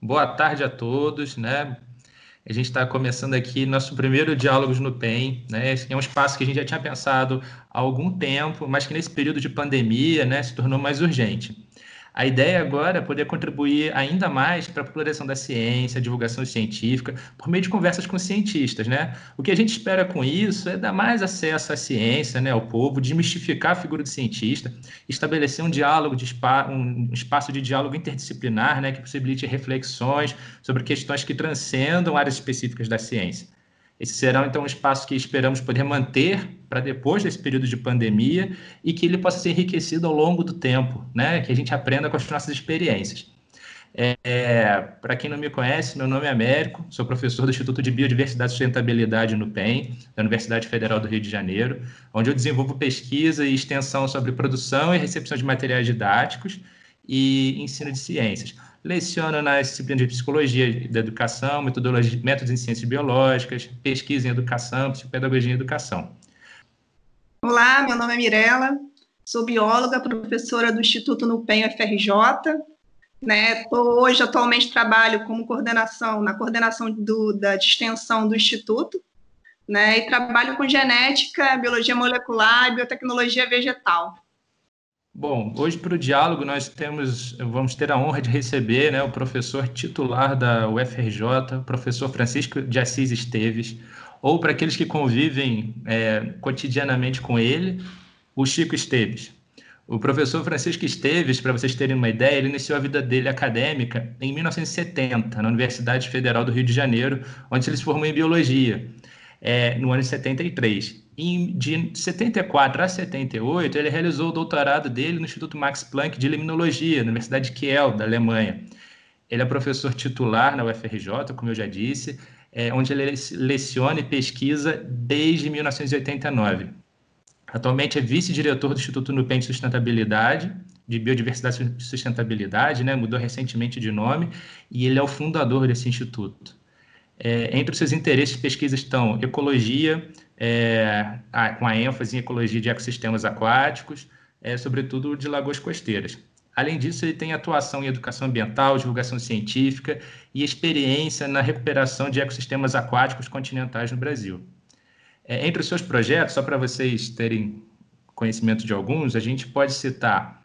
Boa tarde a todos, né? A gente está começando aqui nosso primeiro Diálogos no PEN, né? Esse é um espaço que a gente já tinha pensado há algum tempo, mas que nesse período de pandemia, né, se tornou mais urgente. A ideia agora é poder contribuir ainda mais para a popularização da ciência, a divulgação científica, por meio de conversas com cientistas, né? O que a gente espera com isso é dar mais acesso à ciência, né, ao povo, desmistificar a figura do cientista, estabelecer um diálogo um espaço de diálogo interdisciplinar, né, que possibilite reflexões sobre questões que transcendam áreas específicas da ciência. Esse será, então, um espaço que esperamos poder manter para depois desse período de pandemia e que ele possa ser enriquecido ao longo do tempo, né? Que a gente aprenda com as nossas experiências. Para quem não me conhece, meu nome é Américo, sou professor do Instituto de Biodiversidade e Sustentabilidade no PEN, da Universidade Federal do Rio de Janeiro, onde eu desenvolvo pesquisa e extensão sobre produção e recepção de materiais didáticos e ensino de ciências. Leciono nas disciplinas de psicologia da educação, métodos em ciências biológicas, pesquisa em educação, psicopedagogia em educação. Olá, meu nome é Mirela, sou bióloga, professora do Instituto no PEN UFRJ, né? Hoje, atualmente, trabalho como na coordenação de extensão do Instituto, né? E trabalho com genética, biologia molecular e biotecnologia vegetal. Bom, hoje para o diálogo vamos ter a honra de receber, né, o professor titular da UFRJ, o professor Francisco de Assis Esteves, ou para aqueles que convivem cotidianamente com ele, o Chico Esteves. O professor Francisco Esteves, para vocês terem uma ideia, ele iniciou a vida dele acadêmica em 1970, na Universidade Federal do Rio de Janeiro, onde ele se formou em biologia, no ano de 73. De 74 a 78, ele realizou o doutorado dele no Instituto Max Planck de Limnologia, na Universidade de Kiel, da Alemanha. Ele é professor titular na UFRJ, como eu já disse, onde ele leciona e pesquisa desde 1989. Atualmente é vice-diretor do Instituto Nupen de Sustentabilidade, de Biodiversidade e Sustentabilidade, né? Mudou recentemente de nome, e ele é o fundador desse instituto. Entre os seus interesses de pesquisa estão ecologia, com a ênfase em ecologia de ecossistemas aquáticos, sobretudo de lagoas costeiras. Além disso, ele tem atuação em educação ambiental, divulgação científica e experiência na recuperação de ecossistemas aquáticos continentais no Brasil. Entre os seus projetos, só para vocês terem conhecimento de alguns, a gente pode citar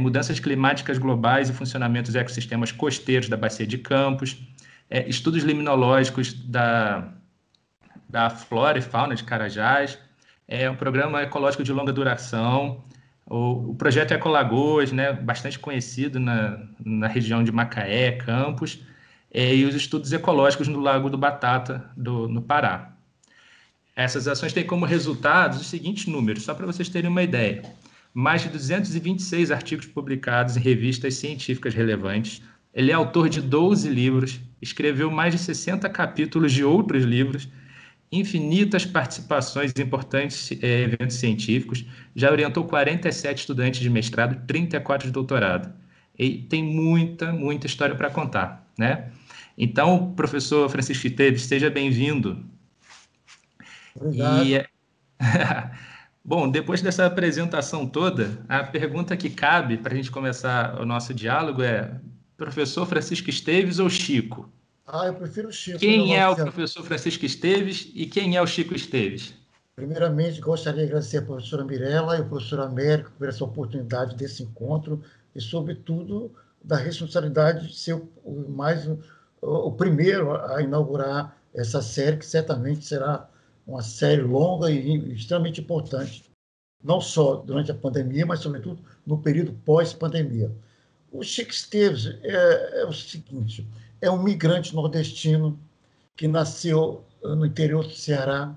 mudanças climáticas globais e funcionamento dos ecossistemas costeiros da Bacia de Campos, estudos liminológicos da flora e fauna de Carajás, um programa ecológico de longa duração, o projeto Ecolagoas, né, bastante conhecido na região de Macaé, Campos, e os estudos ecológicos no Lago do Batata, no Pará. Essas ações têm como resultados os seguintes números, só para vocês terem uma ideia. Mais de 226 artigos publicados em revistas científicas relevantes. Ele é autor de 12 livros, escreveu mais de 60 capítulos de outros livros, infinitas participações em importantes eventos científicos, já orientou 47 estudantes de mestrado, 34 de doutorado. E tem muita, muita história para contar, né? Então, professor Francisco Esteves, seja bem-vindo. Obrigado. Bom, depois dessa apresentação toda, a pergunta que cabe para a gente começar o nosso diálogo é: professor Francisco Esteves ou Chico? Eu prefiro o Chico. Quem é o professor Francisco Esteves e quem é o Chico Esteves? Primeiramente, gostaria de agradecer a professora Mirela e o professor Américo por essa oportunidade desse encontro e, sobretudo, da responsabilidade de ser o primeiro a inaugurar essa série, que certamente será uma série longa e extremamente importante, não só durante a pandemia, mas, sobretudo, no período pós-pandemia. O Chico Esteves é o seguinte: é um migrante nordestino que nasceu no interior do Ceará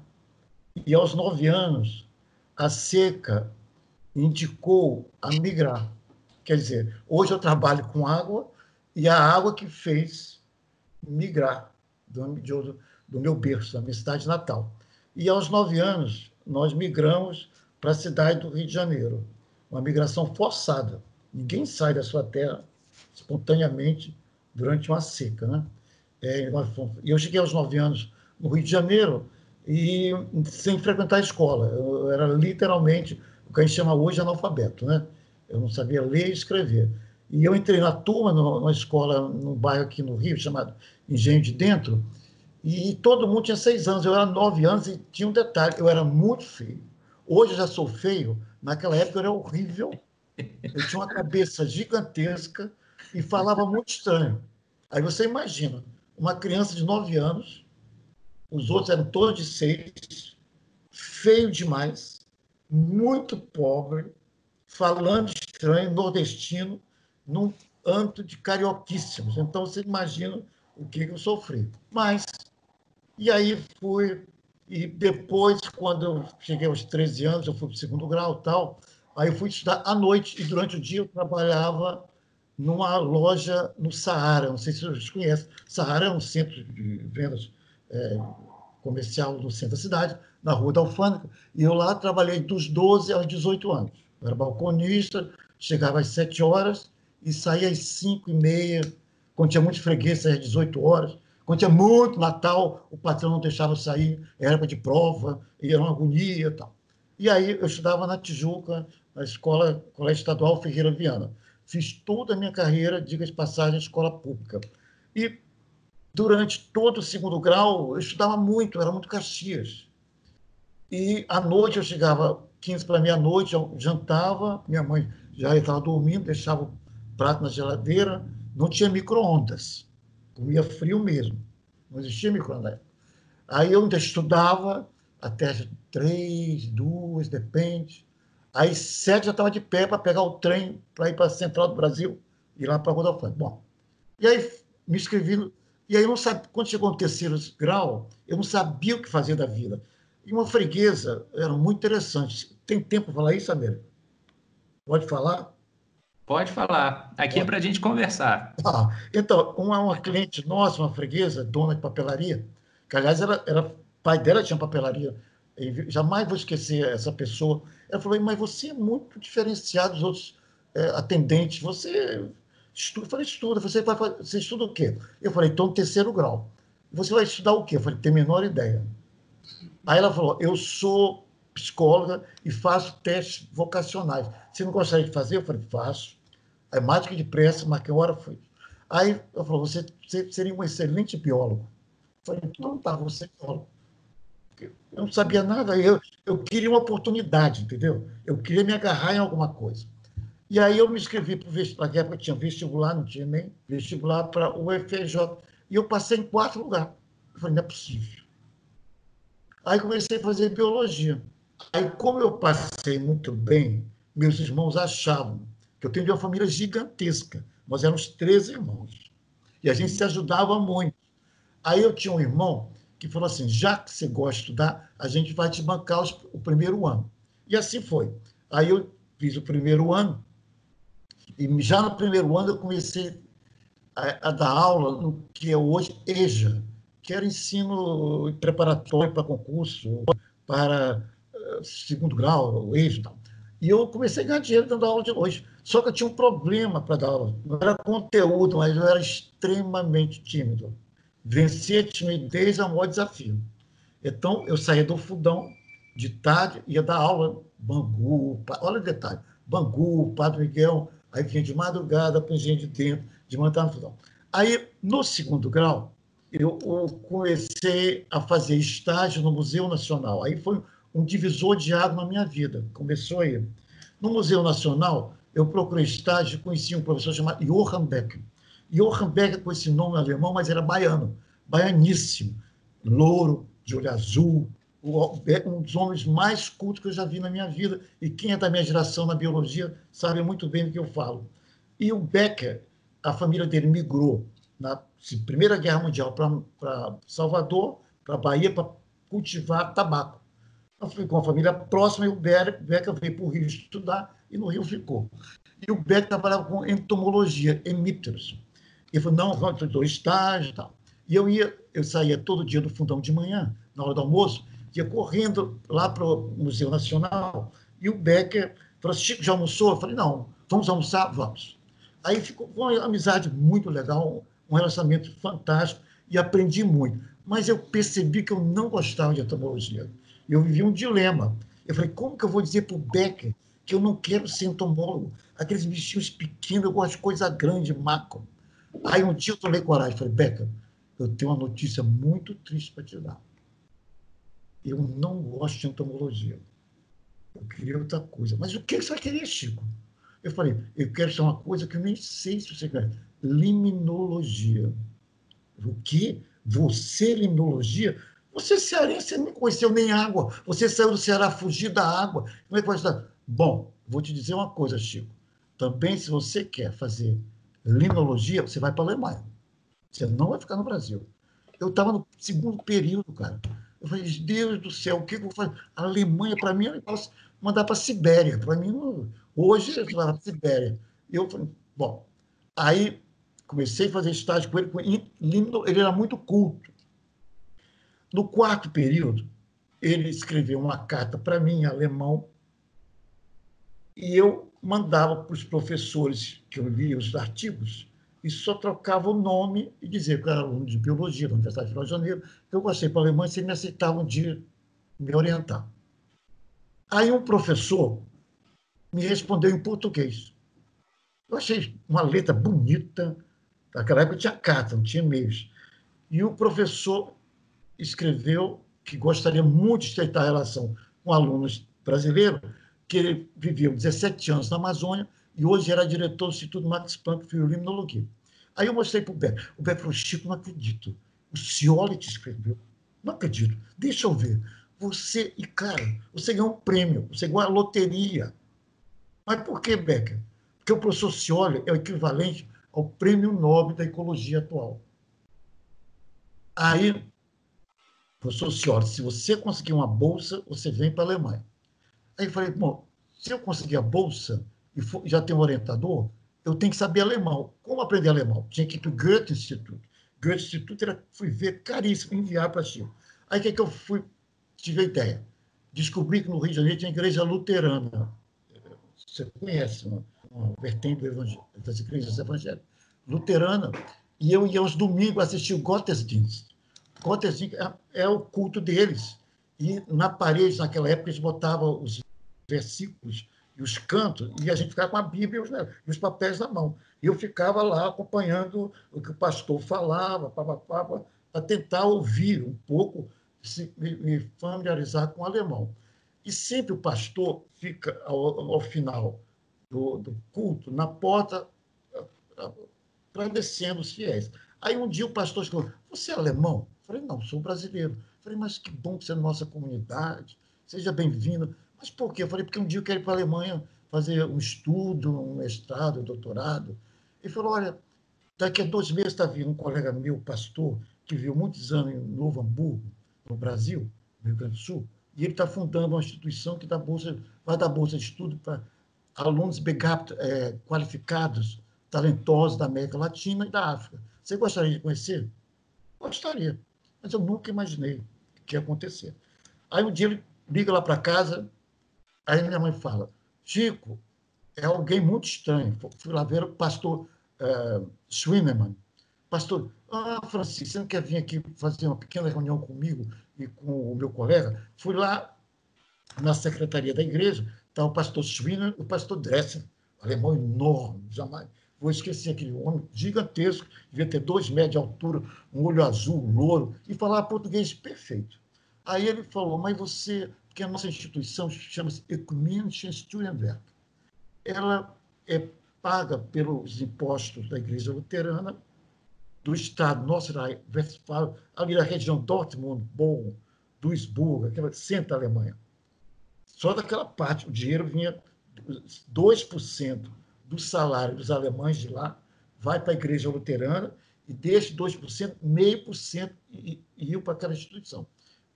e, aos 9 anos, a seca indicou a migrar. Quer dizer, hoje eu trabalho com água e a água que fez migrar do meu berço, da minha cidade natal. E, aos 9 anos, nós migramos para a cidade do Rio de Janeiro. Uma migração forçada. Ninguém sai da sua terra espontaneamente durante uma seca, né? Eu cheguei aos 9 anos no Rio de Janeiro e sem frequentar a escola. Eu era literalmente o que a gente chama hoje de analfabeto, né? Eu não sabia ler e escrever. E eu entrei na turma, numa escola, num bairro aqui no Rio, chamado Engenho de Dentro, e todo mundo tinha 6 anos, eu era 9 anos e tinha um detalhe, eu era muito feio. Hoje eu já sou feio, naquela época eu era horrível. Eu tinha uma cabeça gigantesca e falava muito estranho. Aí você imagina, uma criança de 9 anos, os outros eram todos de 6, feio demais, muito pobre, falando estranho, nordestino, num âmbito de carioquíssimos. Então, você imagina o que eu sofri. Mas, e aí fui, e depois, quando eu cheguei aos 13 anos, eu fui para o segundo grau e tal, aí eu fui estudar à noite, e durante o dia eu trabalhava numa loja no Saara, não sei se vocês conhecem. Saara é um centro de vendas comercial no centro da cidade, na Rua da Alfândega, e eu lá trabalhei dos 12 aos 18 anos. Eu era balconista, chegava às 7 horas e saía às 5h30, quando tinha muitos fregueses, saía às 18 horas. Quando tinha muito Natal, o patrão não deixava sair, era época de prova, e era uma agonia e tal. E aí eu estudava na Tijuca, na escola, Colégio Estadual Ferreira Viana. Fiz toda a minha carreira, diga de passagem, em escola pública. E durante todo o segundo grau, eu estudava muito, era muito Caxias. E à noite eu chegava 15 para meia-noite, eu jantava, minha mãe já estava dormindo, deixava o prato na geladeira, não tinha micro-ondas, comia frio mesmo, não existia micro-ondas. Aí eu ainda estudava até 3, 2, depende. Aí 7 já estava de pé para pegar o trem para ir para a Central do Brasil e lá para a Rua da Alfândega. Bom, e aí me inscrevi, e aí eu não sabia, quando chegou no terceiro grau, eu não sabia o que fazer da vida. E uma freguesa era muito interessante. Tem tempo para falar isso, Américo? Pode falar? Pode falar. Aqui é Pode. para a gente conversar. Então, uma cliente nossa, uma freguesa, dona de papelaria, que aliás pai dela tinha papelaria, e jamais vou esquecer essa pessoa. Ela falou, mas você é muito diferenciado dos outros atendentes, você estuda. Eu falei, estuda. Você estuda o quê? Eu falei, estou no terceiro grau. Você vai estudar o quê? Eu falei, tenho a menor ideia. Aí ela falou, eu sou psicóloga e faço testes vocacionais. Você não gostaria de fazer? Eu falei, faço. Aí, mais do que depressa, marquei hora, fui. Aí ela falou, você seria um excelente biólogo. Eu falei, então tá, você é biólogo. Eu não sabia nada, eu queria uma oportunidade, entendeu? Eu queria me agarrar em alguma coisa. E aí eu me inscrevi para o vestibular, naquela época tinha vestibular, não tinha nem vestibular para o UFRJ. E eu passei em 4 lugares. Eu falei, não é possível. Aí comecei a fazer biologia. Aí, como eu passei muito bem, meus irmãos achavam que eu tenho de uma família gigantesca. Nós éramos 13 irmãos. E a gente se ajudava muito. Aí eu tinha um irmão que falou assim, já que você gosta de estudar, a gente vai te bancar o primeiro ano. E assim foi. Aí eu fiz o primeiro ano, e já no primeiro ano eu comecei a dar aula no que é hoje EJA, que era ensino preparatório para concurso, para segundo grau, EJA e tal. E eu comecei a ganhar dinheiro dando aula de noite. Só que eu tinha um problema para dar aula. Não era conteúdo, mas eu era extremamente tímido. Vencer a timidez é o maior desafio. Então, eu saía do fundão de tarde, ia dar aula, Bangu, olha o detalhe, Bangu, Padre Miguel, aí vinha de madrugada para o Engenho de Dentro, de manhã estava no fundão. Aí, no segundo grau, eu comecei a fazer estágio no Museu Nacional. Aí foi um divisor de água na minha vida, começou aí. No Museu Nacional, eu procurei estágio e conheci um professor chamado Johann Becker. Johann Becker, com esse nome alemão, mas era baiano, baianíssimo, louro, de olho azul, um dos homens mais cultos que eu já vi na minha vida, e quem é da minha geração na biologia sabe muito bem do que eu falo. E o Becker, a família dele migrou na Primeira Guerra Mundial para Salvador, para Bahia, para cultivar tabaco. Eu fui com a família próxima e o Becker veio para o Rio estudar e no Rio ficou. E o Becker trabalhava com entomologia, hemípteros. Ele falou, não, vamos fazer estágio e tal. E eu saía todo dia do fundão de manhã, na hora do almoço, ia correndo lá para o Museu Nacional, e o Becker falou, Chico, já almoçou? Eu falei, não, vamos almoçar? Vamos. Aí ficou uma amizade muito legal, um relacionamento fantástico, e aprendi muito. Mas eu percebi que eu não gostava de entomologia. Eu vivia um dilema. Eu falei, como que eu vou dizer para o Becker que eu não quero ser entomólogo. Aqueles bichinhos pequenos, eu gosto de coisa grande, macro. Aí um dia eu tomei coragem, falei, Becker, eu tenho uma notícia muito triste para te dar. Eu não gosto de entomologia. Eu queria outra coisa. Mas o que você vai querer, Chico? Eu falei, eu quero ser uma coisa que eu nem sei se você quer. Limnologia. O quê? Você, limnologia? Você cearense, você não conheceu nem água. Você saiu do Ceará fugir da água. Como é que vai estar? Bom, vou te dizer uma coisa, Chico. Também, se você quer fazer limnologia, você vai para a Alemanha. Você não vai ficar no Brasil. Eu estava no segundo período, cara. Eu falei, Deus do céu, o que eu vou fazer? A Alemanha, para mim, eu posso mandar para a Sibéria. Para mim, hoje, eu vou para a Sibéria. Eu falei, bom, aí comecei a fazer estágio com ele, ele era muito culto. No quarto período, ele escreveu uma carta para mim em alemão e eu mandava para os professores que eu lia os artigos e só trocava o nome e dizia que eu era aluno de biologia da Universidade de Rio de Janeiro, que eu gostei para a Alemanha, se ele me aceitava um dia me orientar. Aí um professor me respondeu em português. Eu achei uma letra bonita. Naquela época tinha carta, não tinha e-mails. E o professor escreveu que gostaria muito de estreitar a relação com alunos brasileiros, que ele viveu 17 anos na Amazônia e hoje era diretor do Instituto Max Planck de Limnologia. Aí eu mostrei para o Beto. O Beto falou, Chico, não acredito. O Scioli te escreveu. Não acredito. Deixa eu ver. Você, e cara, você ganhou um prêmio, você ganhou uma loteria. Mas por que, Becker? Porque o professor Scioli é o equivalente ao prêmio Nobel da ecologia atual. Aí, professor Scioli, se você conseguir uma bolsa, você vem para a Alemanha. Aí eu falei, bom, se eu conseguir a bolsa e já tenho um orientador, eu tenho que saber alemão. Como aprender alemão? Tinha que ir para o Goethe-Instituto. Goethe-Instituto fui ver caríssimo, enviar para a Chile. Aí o que eu fui? Tive a ideia. Descobri que no Rio de Janeiro tinha igreja luterana. Você conhece uma vertente das igrejas evangélicas. Luterana. E eu ia aos domingos assistir o Gottesdienst. Gottesdienst é o culto deles. E na parede, naquela época, eles botavam os versículos e os cantos, e a gente ficava com a Bíblia e os papéis na mão. E eu ficava lá acompanhando o que o pastor falava, para tentar ouvir um pouco, me familiarizar com o alemão. E sempre o pastor fica, ao final do culto, na porta, agradecendo os fiéis. Aí um dia o pastor falou, você é alemão? Eu falei, não, sou brasileiro. Eu falei, mas que bom que você é da nossa comunidade, seja bem-vindo. Mas por quê? Eu falei, porque um dia eu quero ir para a Alemanha fazer um estudo, um mestrado, um doutorado. Ele falou, olha, daqui a 2 meses está vindo um colega meu, pastor, que viveu muitos anos em Novo Hamburgo, no Brasil, no Rio Grande do Sul, e ele está fundando uma instituição que vai dar bolsa de estudo para alunos begabt, qualificados, talentosos da América Latina e da África. Você gostaria de conhecer? Gostaria, mas eu nunca imaginei que ia acontecer. Aí um dia ele liga lá para casa, aí minha mãe fala, Chico, é alguém muito estranho. Fui lá ver o pastor Schwinnemann. Pastor, Francisco, você não quer vir aqui fazer uma pequena reunião comigo e com o meu colega? Fui lá na secretaria da igreja, estava o pastor Schwinnemann e o pastor Dresser, alemão enorme, jamais vou esquecer aquele homem gigantesco, devia ter 2 metros de altura, um olho azul, louro, e falava português perfeito. Aí ele falou, mas você, porque a nossa instituição chama-se Ökumenische Studienwerk, ela é paga pelos impostos da Igreja Luterana, do Estado Nordrhein-Westfalen, ali da região Dortmund, Bonn, Duisburg, aquela centro da Alemanha. Só daquela parte, o dinheiro vinha 2% do salário dos alemães de lá, vai para a Igreja Luterana, e desse 2%, 0,5% ia para aquela instituição,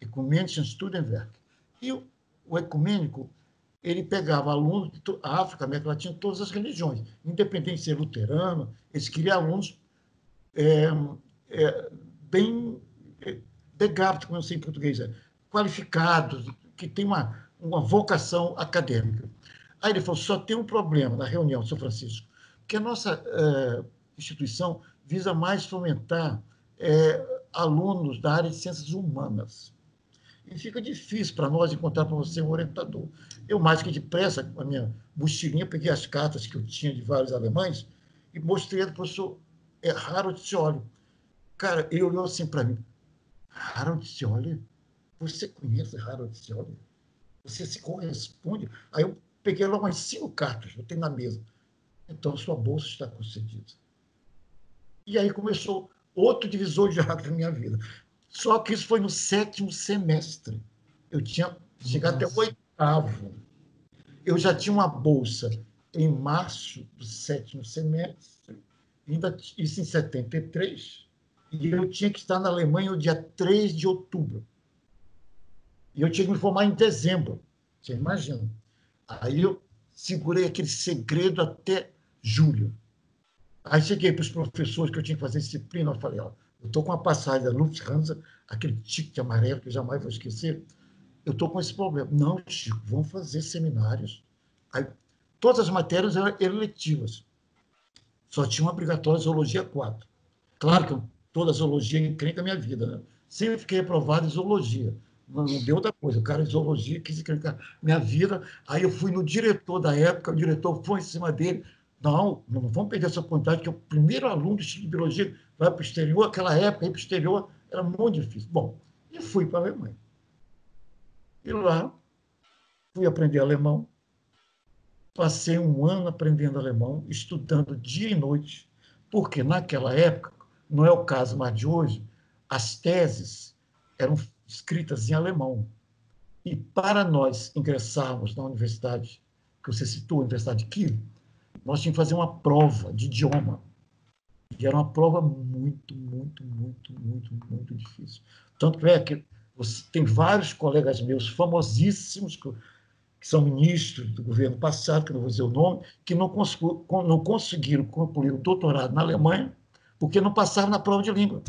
Ökumenische Studienwerk. E o ecumênico, ele pegava alunos de África, América Latina, todas as religiões, independente de ser luterano, eles queriam alunos bem begabt, como eu sei em português, qualificados, que têm uma vocação acadêmica. Aí ele falou, só tem um problema na reunião, São Francisco, que a nossa instituição visa mais fomentar alunos da área de ciências humanas. e fica difícil para nós encontrar para você um orientador. Eu, mais que depressa, com a minha mochilinha, peguei as cartas que eu tinha de vários alemães e mostrei ao professor Harold Cioli. Cara, ele olhou assim para mim: Harold Cioli? Você conhece Harold Cioli? Você se corresponde? Aí eu peguei logo umas 5 cartas, botei na mesa. Então, sua bolsa está concedida. E aí começou outro divisor de águas na minha vida. Só que isso foi no 7º semestre. Eu tinha chegado até o 8º. Eu já tinha uma bolsa em março do 7º semestre, ainda isso em 73, e eu tinha que estar na Alemanha no dia 3 de outubro. E eu tinha que me formar em dezembro. Você imagina. Aí eu segurei aquele segredo até julho. Aí cheguei para os professores que eu tinha que fazer disciplina, eu falei: ó, eu estou com a passagem da Lufthansa, aquele ticket amarelo que eu jamais vou esquecer, eu estou com esse problema. Não, Chico, vamos fazer seminários. Aí, todas as matérias eram eletivas. Só tinha uma obrigatória zoologia 4. Claro que toda zoologia encrenca a minha vida, né? Sempre fiquei aprovado em zoologia. Não deu outra coisa. O cara de zoologia quis encrencar minha vida. Aí eu fui no diretor da época, o diretor foi em cima dele. Não vamos perder essa oportunidade, que o primeiro aluno do Instituto de Biologia vai para o exterior. Aquela época, ir para o exterior era muito difícil. Bom, e fui para a Alemanha. E lá fui aprender alemão. Passei um ano aprendendo alemão, estudando dia e noite, porque naquela época, não é o caso mais de hoje, as teses eram escritas em alemão. E para nós ingressarmos na universidade, que você citou, a Universidade de Kiel, nós tínhamos que fazer uma prova de idioma. E era uma prova muito, muito, muito, muito, muito difícil. Tanto é que tem vários colegas meus famosíssimos, que são ministros do governo passado, que não vou dizer o nome, que não conseguiram concluir o doutorado na Alemanha porque não passaram na prova de língua.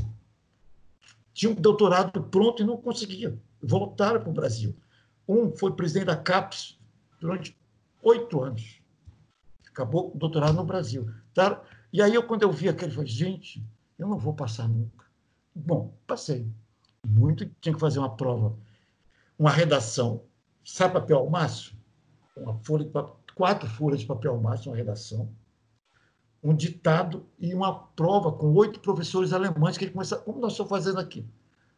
Tinham um doutorado pronto e não conseguiam. Voltaram para o Brasil. Um foi presidente da CAPES durante 8 anos. Acabou o doutorado no Brasil. Tá? E aí, quando eu vi aquele, eu falei: gente, eu não vou passar nunca. Bom, passei. Tinha que fazer uma prova, uma redação. Sabe papel almaço? 4 folhas de papel almaço, uma redação, um ditado e uma prova com 8 professores alemães que ele começava: como nós estamos fazendo aqui?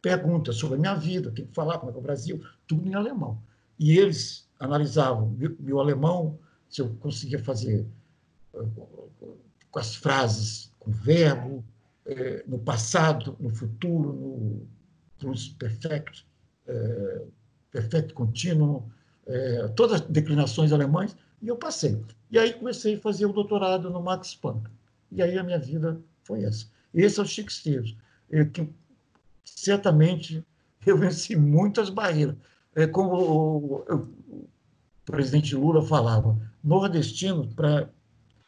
Perguntas sobre a minha vida, tem que falar como é que é o Brasil, tudo em alemão. E eles analisavam meu alemão, se eu conseguia fazer com as frases, com verbo, no passado, no futuro, no perfecto, perfeito contínuo, todas as declinações alemães, e eu passei. E aí comecei a fazer o doutorado no Max Planck. E aí a minha vida foi essa. Esse é o Chico Esteves, que certamente eu venci muitas barreiras. Como o presidente Lula falava, nordestino, para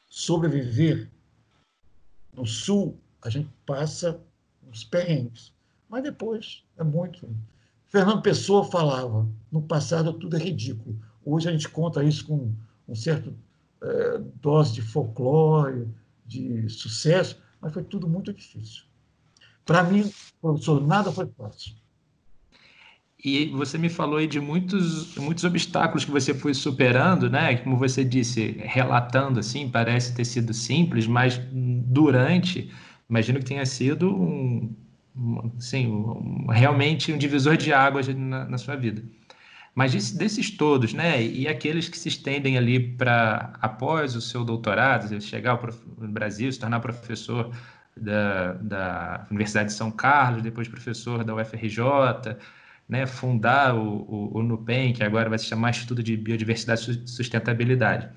sobreviver no Sul, a gente passa uns perrengues. Mas depois é muito. Fernando Pessoa falava: no passado tudo é ridículo. Hoje a gente conta isso com um certo dose de folclore, de sucesso, mas foi tudo muito difícil. Para mim, professor, nada foi fácil. E você me falou aí de muitos obstáculos que você foi superando, né? Como você disse, relatando assim, parece ter sido simples, mas durante, imagino que tenha sido realmente um divisor de águas na sua vida. Mas desses todos, né? E aqueles que se estendem ali para após o seu doutorado, chegar no Brasil, se tornar professor da Universidade de São Carlos, depois professor da UFRJ, né, fundar o NUPEM, que agora vai se chamar Instituto de Biodiversidade e Sustentabilidade.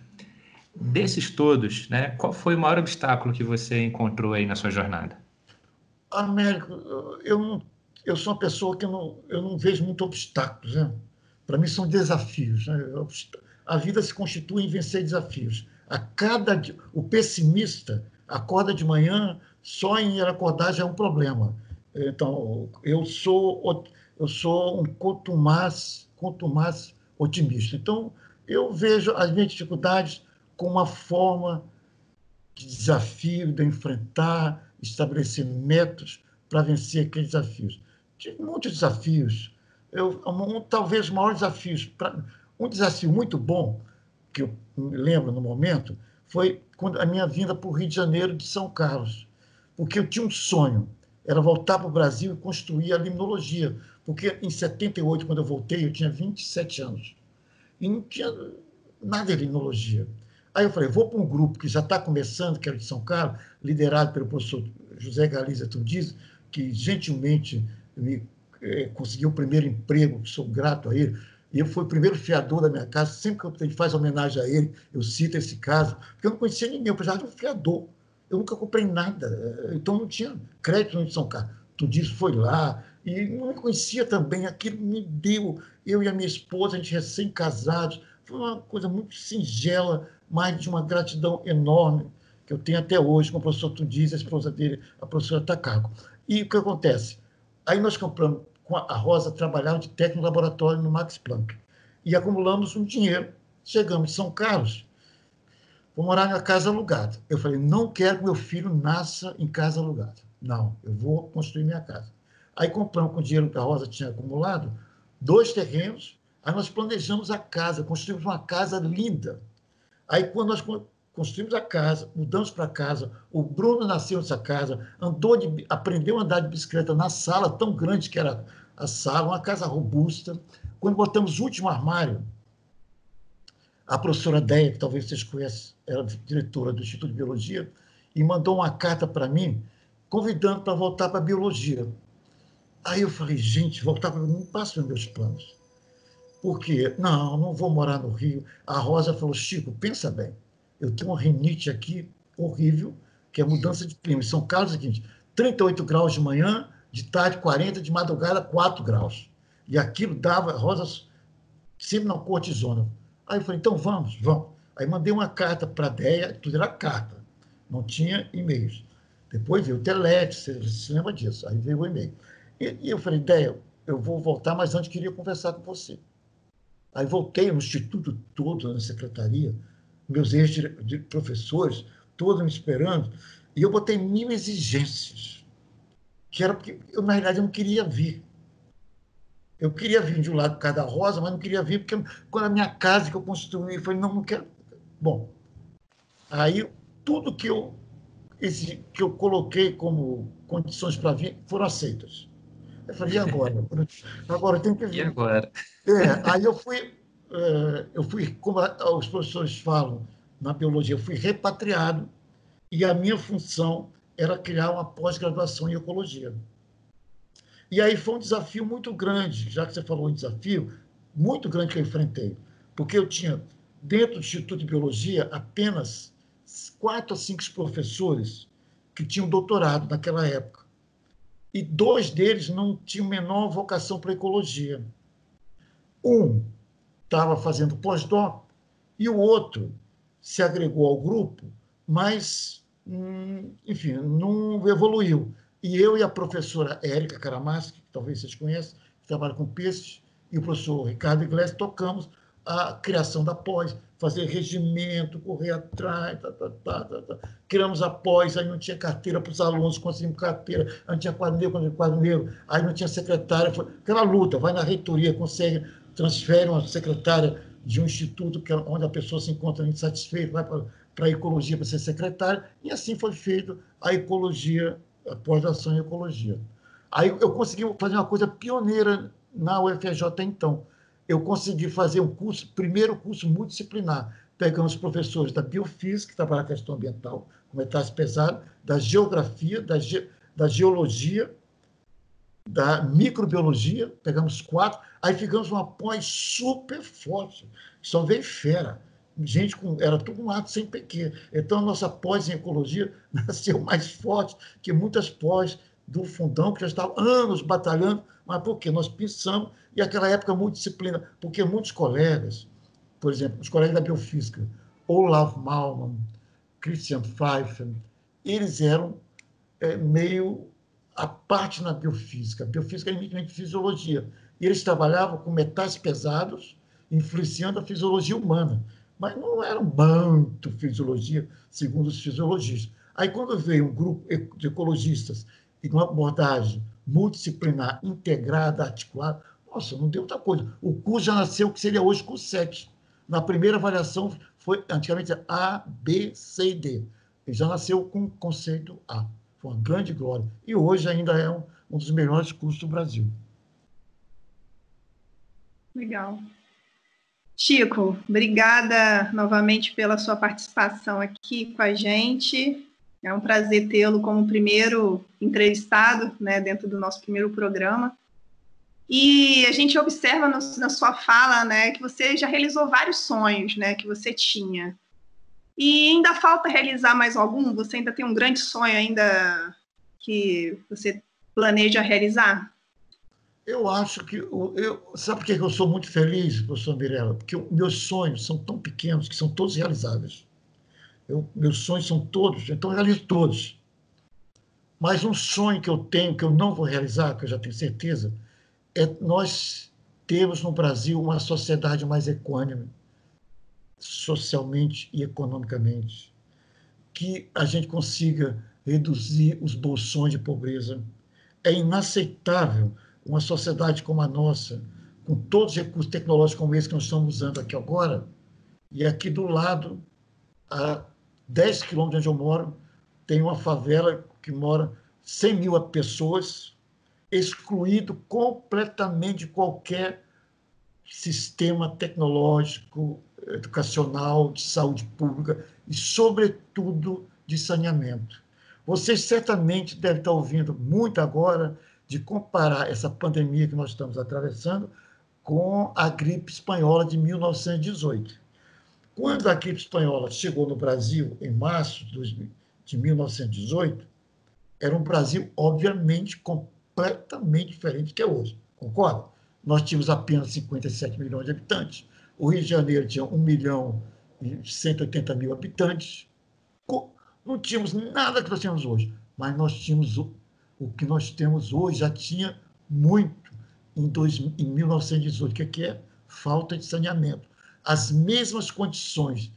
Desses todos, né, qual foi o maior obstáculo que você encontrou aí na sua jornada? Américo, eu sou uma pessoa que eu não vejo muito obstáculos, né? Para mim são desafios, né? A vida se constitui em vencer desafios. O pessimista acorda de manhã, só em acordar já é um problema. Então, eu sou um contumaz otimista. Então, eu vejo as minhas dificuldades como uma forma de desafio, de enfrentar, estabelecer métodos para vencer aqueles desafios. Tive muitos desafios. talvez o maior desafio, um desafio muito bom, que eu me lembro no momento, foi quando a minha vinda para o Rio de Janeiro de São Carlos, porque eu tinha um sonho, era voltar para o Brasil e construir a limnologia, porque em 78, quando eu voltei, eu tinha 27 anos, e não tinha nada de limnologia. Aí eu falei, vou para um grupo que já está começando, que era de São Carlos, liderado pelo professor José Galiza Tudiz, que gentilmente me conseguiu o primeiro emprego, sou grato a ele, e ele foi o primeiro fiador da minha casa. Sempre que a gente faz homenagem a ele, eu cito esse caso, porque eu não conhecia ninguém, eu precisava de um fiador. Eu nunca comprei nada, então não tinha crédito no São Carlos. Tudiz foi lá, e não me conhecia também, aquilo me deu, eu e a minha esposa, a gente recém-casados, foi uma coisa muito singela, mas de uma gratidão enorme, que eu tenho até hoje com o professor Tudiz, a esposa dele, a professora Takako. E o que acontece? Aí nós compramos, com a Rosa trabalhava de técnico no laboratório no Max Planck, e acumulamos um dinheiro, chegamos em São Carlos, vou morar na casa alugada. Eu falei, não quero que meu filho nasça em casa alugada. Não, eu vou construir minha casa. Aí compramos com o dinheiro que a Rosa tinha acumulado, 2 terrenos, aí nós planejamos a casa, construímos uma casa linda. Aí quando nós construímos a casa, mudamos para casa, o Bruno nasceu nessa casa, aprendeu a andar de bicicleta na sala tão grande que era a sala, uma casa robusta. Quando botamos o último armário, a professora Deia, que talvez vocês conheçam, era diretora do Instituto de Biologia, e mandou uma carta para mim, convidando para voltar para a biologia. Aí eu falei, gente, voltar para não passa nos meus planos. Por quê? Não vou morar no Rio. A Rosa falou, Chico, pensa bem, eu tenho uma rinite aqui horrível, que é mudança de clima. Em São Carlos é o seguinte, 38 graus de manhã, de tarde 40, de madrugada 4 graus. E aquilo dava, a Rosa sempre na cortisona. Aí eu falei, então vamos. Aí mandei uma carta para a DEA, tudo era carta, não tinha e-mails. Depois veio o Telete, você se lembra disso, aí veio o e-mail. E eu falei, DEA, eu vou voltar, mas antes queria conversar com você. Aí voltei no instituto todo, na secretaria, meus ex-professores, todos me esperando, e eu botei 1000 exigências, que era porque eu, na realidade, eu não queria vir. Eu queria vir de um lado por causa da Rosa, mas não queria vir porque quando a minha casa que eu construí, eu falei, não quero. Bom, aí tudo que eu coloquei como condições para vir foram aceitas. Eu falei, e agora? Agora eu tenho que vir. E agora? Aí eu fui, como os professores falam na biologia, eu fui repatriado e a minha função era criar uma pós-graduação em ecologia. E aí foi um desafio muito grande, já que você falou em desafio, muito grande que eu enfrentei, porque eu tinha, dentro do Instituto de Biologia, apenas 4 ou 5 professores que tinham doutorado naquela época. E 2 deles não tinham menor vocação para ecologia. Um estava fazendo pós-doc e o outro se agregou ao grupo, mas, enfim, não evoluiu. E eu e a professora Érica Karamaschi, que talvez vocês conheçam, que trabalha com peixes, e o professor Ricardo Iglesias, tocamos a criação da pós, fazer regimento, correr atrás, criamos a pós, aí não tinha carteira para os alunos, conseguimos carteira, aí não tinha quadro negro, aí não tinha secretária, foi aquela luta, vai na reitoria, consegue, transfere uma secretária de um instituto onde a pessoa se encontra insatisfeita, vai para a ecologia para ser secretária, e assim foi feito a ecologia, a pós-graduação em ecologia. Aí eu consegui fazer uma coisa pioneira na UFRJ então. Eu consegui fazer primeiro curso multidisciplinar. Pegamos professores da biofísica, que trabalham a questão ambiental, com metais pesados, da geografia, da geologia, da microbiologia, pegamos 4, aí ficamos uma pós super forte, só veio fera. Gente, era tudo um ato sem PQ. Então, a nossa pós em ecologia nasceu mais forte que muitas pós do fundão, que já estavam anos batalhando, mas por quê? Nós pensamos, e aquela época multidisciplina, porque muitos colegas, por exemplo, os colegas da biofísica, Olaf Malman, Christian Pfeiffer, eles eram meio à parte na biofísica. A biofísica é eminentemente fisiologia. E eles trabalhavam com metais pesados, influenciando a fisiologia humana. Mas não era muito fisiologia, segundo os fisiologistas. Aí, quando veio um grupo de ecologistas e uma abordagem multidisciplinar, integrada, articulada, Nossa, não deu outra coisa. O curso já nasceu, o que seria hoje curso 7. Na primeira avaliação, foi antigamente A, B, C e D. Ele já nasceu com o conceito A. Foi uma grande glória. E hoje ainda é um dos melhores cursos do Brasil. Legal. Chico, obrigada novamente pela sua participação aqui com a gente. É um prazer tê-lo como primeiro entrevistado, né, dentro do nosso primeiro programa. E a gente observa na sua fala, né, que você já realizou vários sonhos, né, que você tinha. E ainda falta realizar mais algum? Você ainda tem um grande sonho ainda que você planeja realizar? Eu acho que... sabe por que eu sou muito feliz, professor Mirella? Porque meus sonhos são tão pequenos que são todos realizáveis. Meus sonhos são todos, então eu realizo todos. Mas um sonho que eu tenho, que eu não vou realizar, que eu já tenho certeza, é nós termos no Brasil uma sociedade mais equânime, socialmente e economicamente, que a gente consiga reduzir os bolsões de pobreza. É inaceitável uma sociedade como a nossa, com todos os recursos tecnológicos como esse que nós estamos usando aqui agora, e aqui do lado, a 10 quilômetros de onde eu moro, tem uma favela que mora 100 mil pessoas, excluído completamente de qualquer sistema tecnológico, educacional, de saúde pública e, sobretudo, de saneamento. Vocês certamente devem estar ouvindo muito agora de comparar essa pandemia que nós estamos atravessando com a gripe espanhola de 1918. Quando a gripe espanhola chegou no Brasil, em março de 1918, era um Brasil, obviamente, completamente diferente do que é hoje. Concorda? Nós tínhamos apenas 57 milhões de habitantes. O Rio de Janeiro tinha 1 milhão e 180 mil habitantes. Não tínhamos nada que nós temos hoje, mas nós tínhamos o que nós temos hoje, já tinha muito em 1918. O que é? Falta de saneamento. As mesmas condições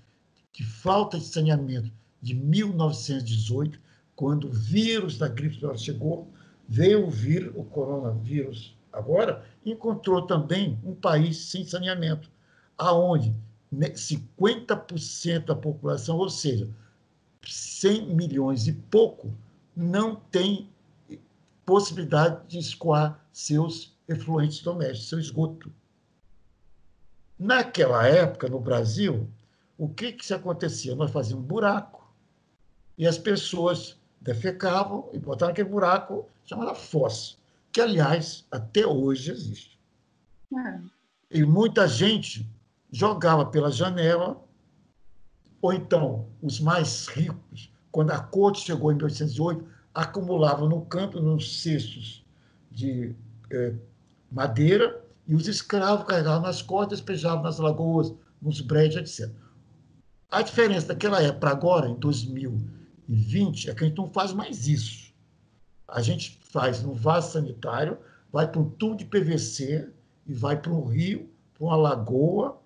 de falta de saneamento de 1918, quando o vírus da gripe espanhola chegou, veio o coronavírus agora, encontrou também um país sem saneamento, aonde 50% da população, ou seja, 100 milhões e pouco, não tem possibilidade de escoar seus efluentes domésticos, seu esgoto. Naquela época, no Brasil, o que se acontecia? Nós fazíamos um buraco e as pessoas defecavam e botavam aquele buraco chamado fossa, que, aliás, até hoje existe. E muita gente jogava pela janela, ou então os mais ricos, quando a corte chegou em 1808, acumulavam no campo, nos cestos de madeira, e os escravos carregavam nas costas, despejavam nas lagoas, nos brejos, etc. A diferença daquela época para agora, em 2020, é que a gente não faz mais isso. A gente faz no vaso sanitário, vai para um tubo de PVC e vai para um rio, para uma lagoa,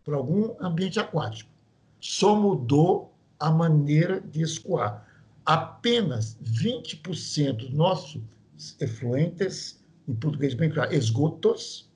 para algum ambiente aquático. Só mudou a maneira de escoar. Apenas 20% dos nossos efluentes, em português bem claro, esgotos,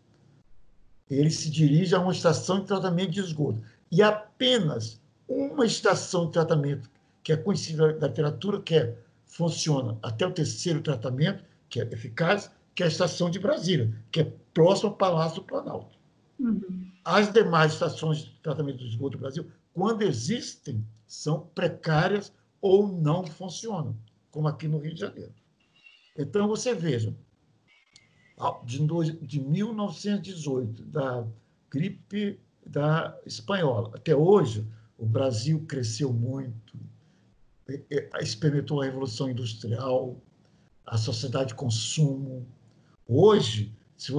eles se dirigem a uma estação de tratamento de esgoto. E apenas uma estação de tratamento, que é conhecida da literatura, que funciona até o 3º tratamento, que é eficaz, que é a estação de Brasília, que é próxima ao Palácio do Planalto. Uhum. As demais estações de tratamento do esgoto do Brasil, quando existem, são precárias ou não funcionam, como aqui no Rio de Janeiro. Então, você veja, de 1918, da gripe da espanhola, até hoje, o Brasil cresceu muito, experimentou a Revolução Industrial, a sociedade de consumo. Hoje, se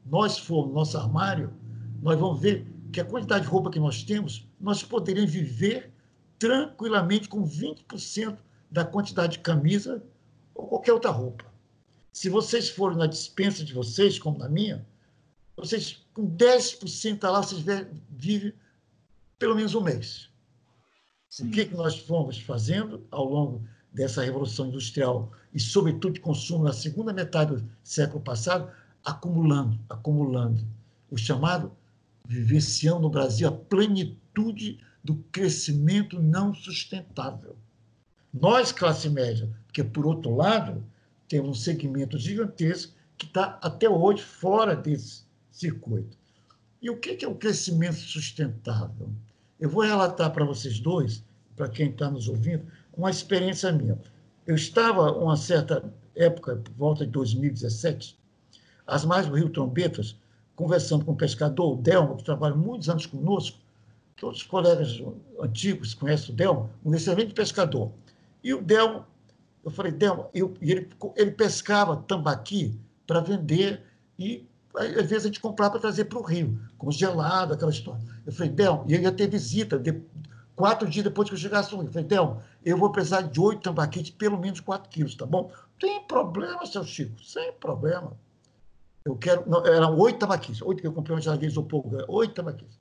nós formos no nosso armário, nós vamos ver que a quantidade de roupa que nós temos, nós poderíamos viver tranquilamente com 20% da quantidade de camisa ou qualquer outra roupa. Se vocês forem na despensa de vocês, como na minha, vocês, com 10% lá, vocês vivem pelo menos um mês. Sim. O que nós fomos fazendo ao longo dessa Revolução Industrial e, sobretudo, de consumo na segunda metade do século passado, acumulando. O chamado, vivenciando no Brasil, a plenitude do crescimento não sustentável. Nós, classe média, porque, por outro lado, temos um segmento gigantesco que está até hoje fora desse circuito. E o que é o crescimento sustentável? Eu vou relatar para vocês dois, para quem está nos ouvindo, uma experiência minha. Eu estava, uma certa época, por volta de 2017, às margens do Rio Trombetas, conversando com um pescador, o Delmo, que trabalha muitos anos conosco. Todos os colegas antigos conhecem o Delmo, um excelente pescador. E o Delmo, eu falei, Delmo, ele pescava tambaqui para vender e, às vezes, a gente comprava para trazer para o Rio, congelado, aquela história. Eu falei, Delmo, e eu ia ter visita, 4 dias depois que eu chegasse no Rio. Eu falei, Delmo, eu vou precisar de 8 tambaquis de pelo menos 4 quilos, tá bom? Tem problema, seu Chico, sem problema. Eu quero, não, eram 8 tambaquis, 8 que eu comprei uma geladeira de isopor, 8 tambaquis.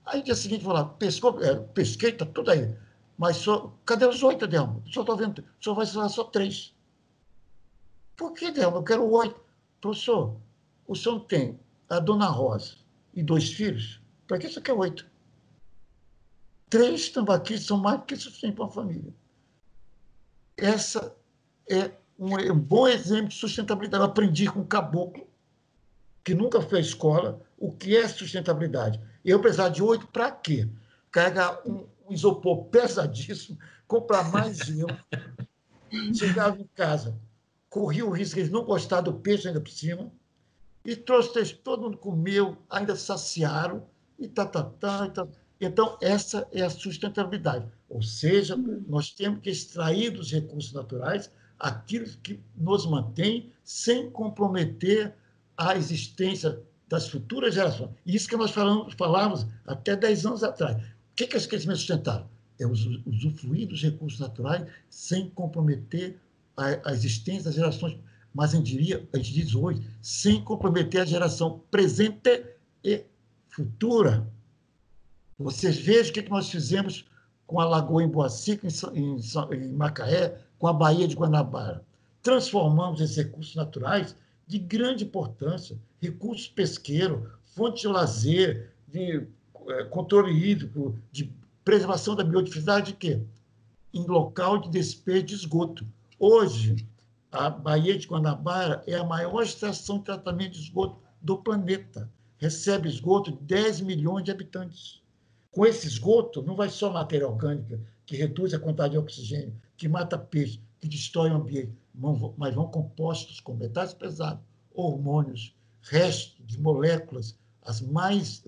Aí, dia seguinte, vou lá, pesquei, tá tudo aí. Mas só, cadê os 8, Delmo? Só estou vendo, só vai ser só 3. Por que, Delmo? Eu quero 8. Professor, o senhor tem a dona Rosa e 2 filhos, para que você quer 8? 3 tambaquis são mais do que suficiente para uma família. Essa é um bom exemplo de sustentabilidade. Eu aprendi com um caboclo, que nunca fez escola, o que é sustentabilidade. Eu precisar de 8 para quê? Carregar um isopor pesadíssimo, comprar mais gelo, chegava em casa, corria o risco de eles não gostar do peixe ainda por cima, e trouxe, todo mundo comeu, ainda saciaram, e tá. Então, essa é a sustentabilidade. Ou seja, nós temos que extrair dos recursos naturais aquilo que nos mantém sem comprometer a existência das futuras gerações. Isso que nós falávamos até 10 anos atrás. O que é esse crescimento sustentável? É usufruir dos recursos naturais sem comprometer a existência das gerações, mas a gente diz hoje, sem comprometer a geração presente e futura. Vocês vejam o que nós fizemos com a Lagoa Emboaci, em Macaé, com a Baía de Guanabara. Transformamos esses recursos naturais de grande importância, recursos pesqueiros, fonte de lazer, de controle hídrico, de preservação da biodiversidade, de quê? Em local de despejo de esgoto. Hoje, a Baía de Guanabara é a maior estação de tratamento de esgoto do planeta. Recebe esgoto de 10 milhões de habitantes. Com esse esgoto, não vai só matéria orgânica, que reduz a quantidade de oxigênio, que mata peixe, que destrói o ambiente, mas vão compostos com metais pesados, hormônios, restos de moléculas,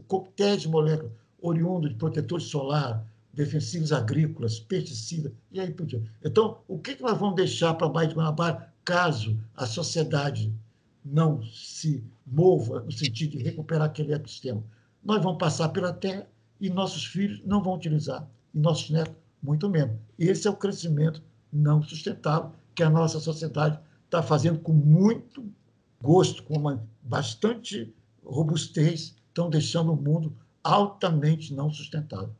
coquetéis de moléculas, oriundos de protetores solar, defensivos agrícolas, pesticidas, e aí por diante. Então, o que nós vamos deixar para a Baía de Guanabara caso a sociedade não se mova no sentido de recuperar aquele ecossistema? Nós vamos passar pela terra e nossos filhos não vão utilizar, e nossos netos muito menos. Esse é o crescimento não sustentável que a nossa sociedade está fazendo com muito gosto, com bastante robustez, estão deixando o mundo altamente não sustentável.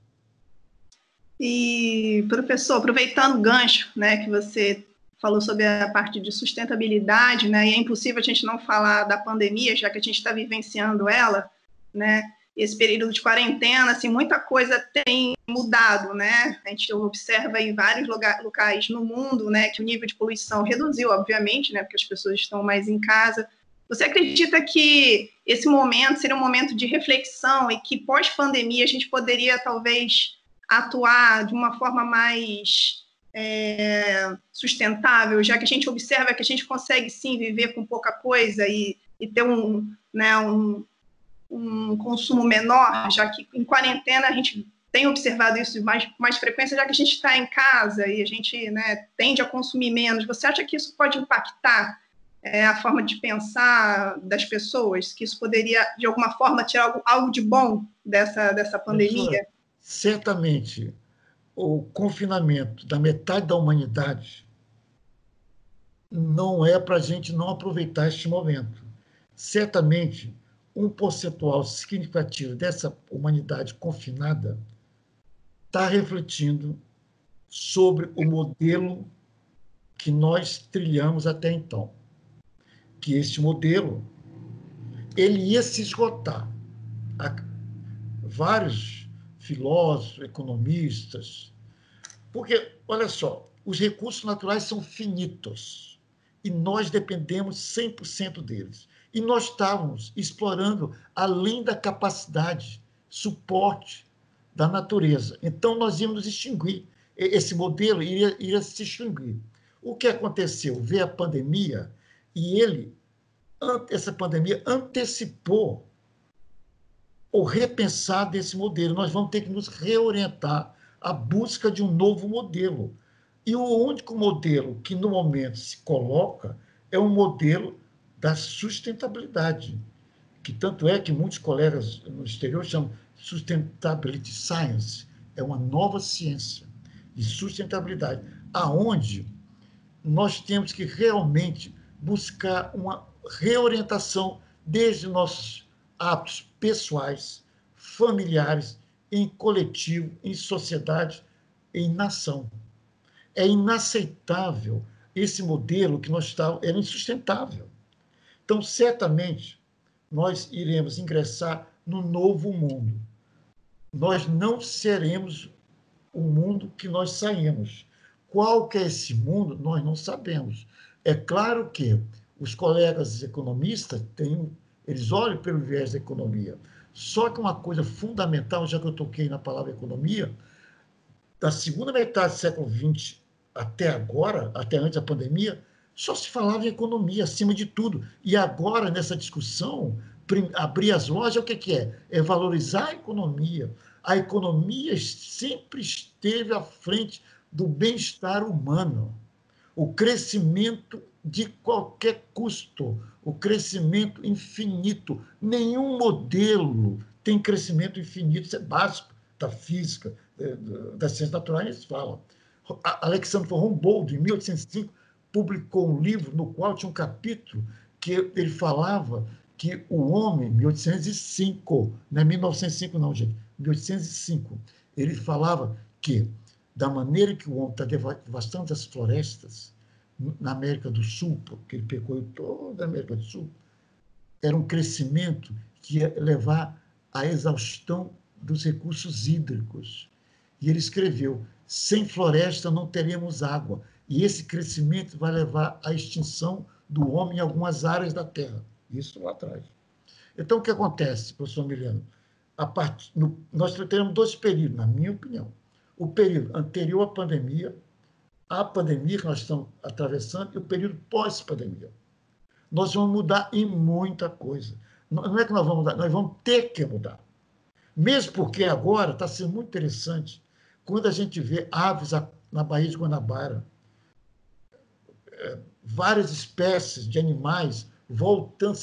E, professor, aproveitando o gancho, né, que você falou sobre a parte de sustentabilidade, né, e é impossível a gente não falar da pandemia, já que a gente está vivenciando ela, né, esse período de quarentena, assim, muita coisa tem mudado, né, a gente observa em vários locais no mundo, né, que o nível de poluição reduziu, obviamente, né, porque as pessoas estão mais em casa. Você acredita que esse momento seria um momento de reflexão e que pós-pandemia a gente poderia, talvez, atuar de uma forma mais sustentável, já que a gente observa que a gente consegue, sim, viver com pouca coisa e ter um consumo menor, já que em quarentena a gente tem observado isso com mais frequência, já que a gente está em casa e a gente, né, tende a consumir menos. Você acha que isso pode impactar a forma de pensar das pessoas? Que isso poderia, de alguma forma, tirar algo de bom dessa pandemia? Certamente, o confinamento da metade da humanidade não é para a gente não aproveitar este momento. Certamente, um percentual significativo dessa humanidade confinada está refletindo sobre o modelo que nós trilhamos até então. Que este modelo ele ia se esgotar. Vários filósofos, economistas, porque, olha só, os recursos naturais são finitos e nós dependemos 100% deles. E nós estávamos explorando além da capacidade, suporte da natureza. Então, nós íamos extinguir. Esse modelo iria se extinguir. O que aconteceu? Veio a pandemia e essa pandemia antecipou ou repensar desse modelo. Nós vamos ter que nos reorientar à busca de um novo modelo. E o único modelo que, no momento, se coloca é um modelo da sustentabilidade, que tanto é que muitos colegas no exterior chamam Sustainability Science. É uma nova ciência de sustentabilidade, aonde nós temos que realmente buscar uma reorientação desde nossos hábitos pessoais, familiares, em coletivo, em sociedade, em nação. É inaceitável esse modelo que nós estávamos, era insustentável. Então, certamente, nós iremos ingressar no novo mundo. Nós não seremos o mundo que nós saímos. Qual que é esse mundo, nós não sabemos. É claro que os colegas economistas eles olham pelo viés da economia. Só que uma coisa fundamental, já que eu toquei na palavra economia, da segunda metade do século XX até agora, até antes da pandemia, só se falava em economia, acima de tudo. E agora, nessa discussão, abrir as lojas, o que é? É valorizar a economia. A economia sempre esteve à frente do bem-estar humano. O crescimento de qualquer custo, o crescimento infinito. Nenhum modelo tem crescimento infinito, isso é básico da física, das ciências naturais, eles falam. Alexander von Humboldt, em 1805, publicou um livro no qual tinha um capítulo que ele falava que o homem, 1805, não é 1905 não, gente, 1805, ele falava que, da maneira que o homem está devastando as florestas, na América do Sul, porque ele percorreu toda a América do Sul, era um crescimento que ia levar à exaustão dos recursos hídricos. E ele escreveu, sem floresta não teremos água, e esse crescimento vai levar à extinção do homem em algumas áreas da Terra. Isso lá atrás. Então, o que acontece, professor Miliano? Nós teremos dois períodos, na minha opinião. O período anterior à pandemia, a pandemia que nós estamos atravessando, e o período pós-pandemia. Nós vamos mudar em muita coisa. Não é que nós vamos mudar, nós vamos ter que mudar. Mesmo porque agora está sendo muito interessante quando a gente vê aves na Baía de Guanabara, várias espécies de animais voltando,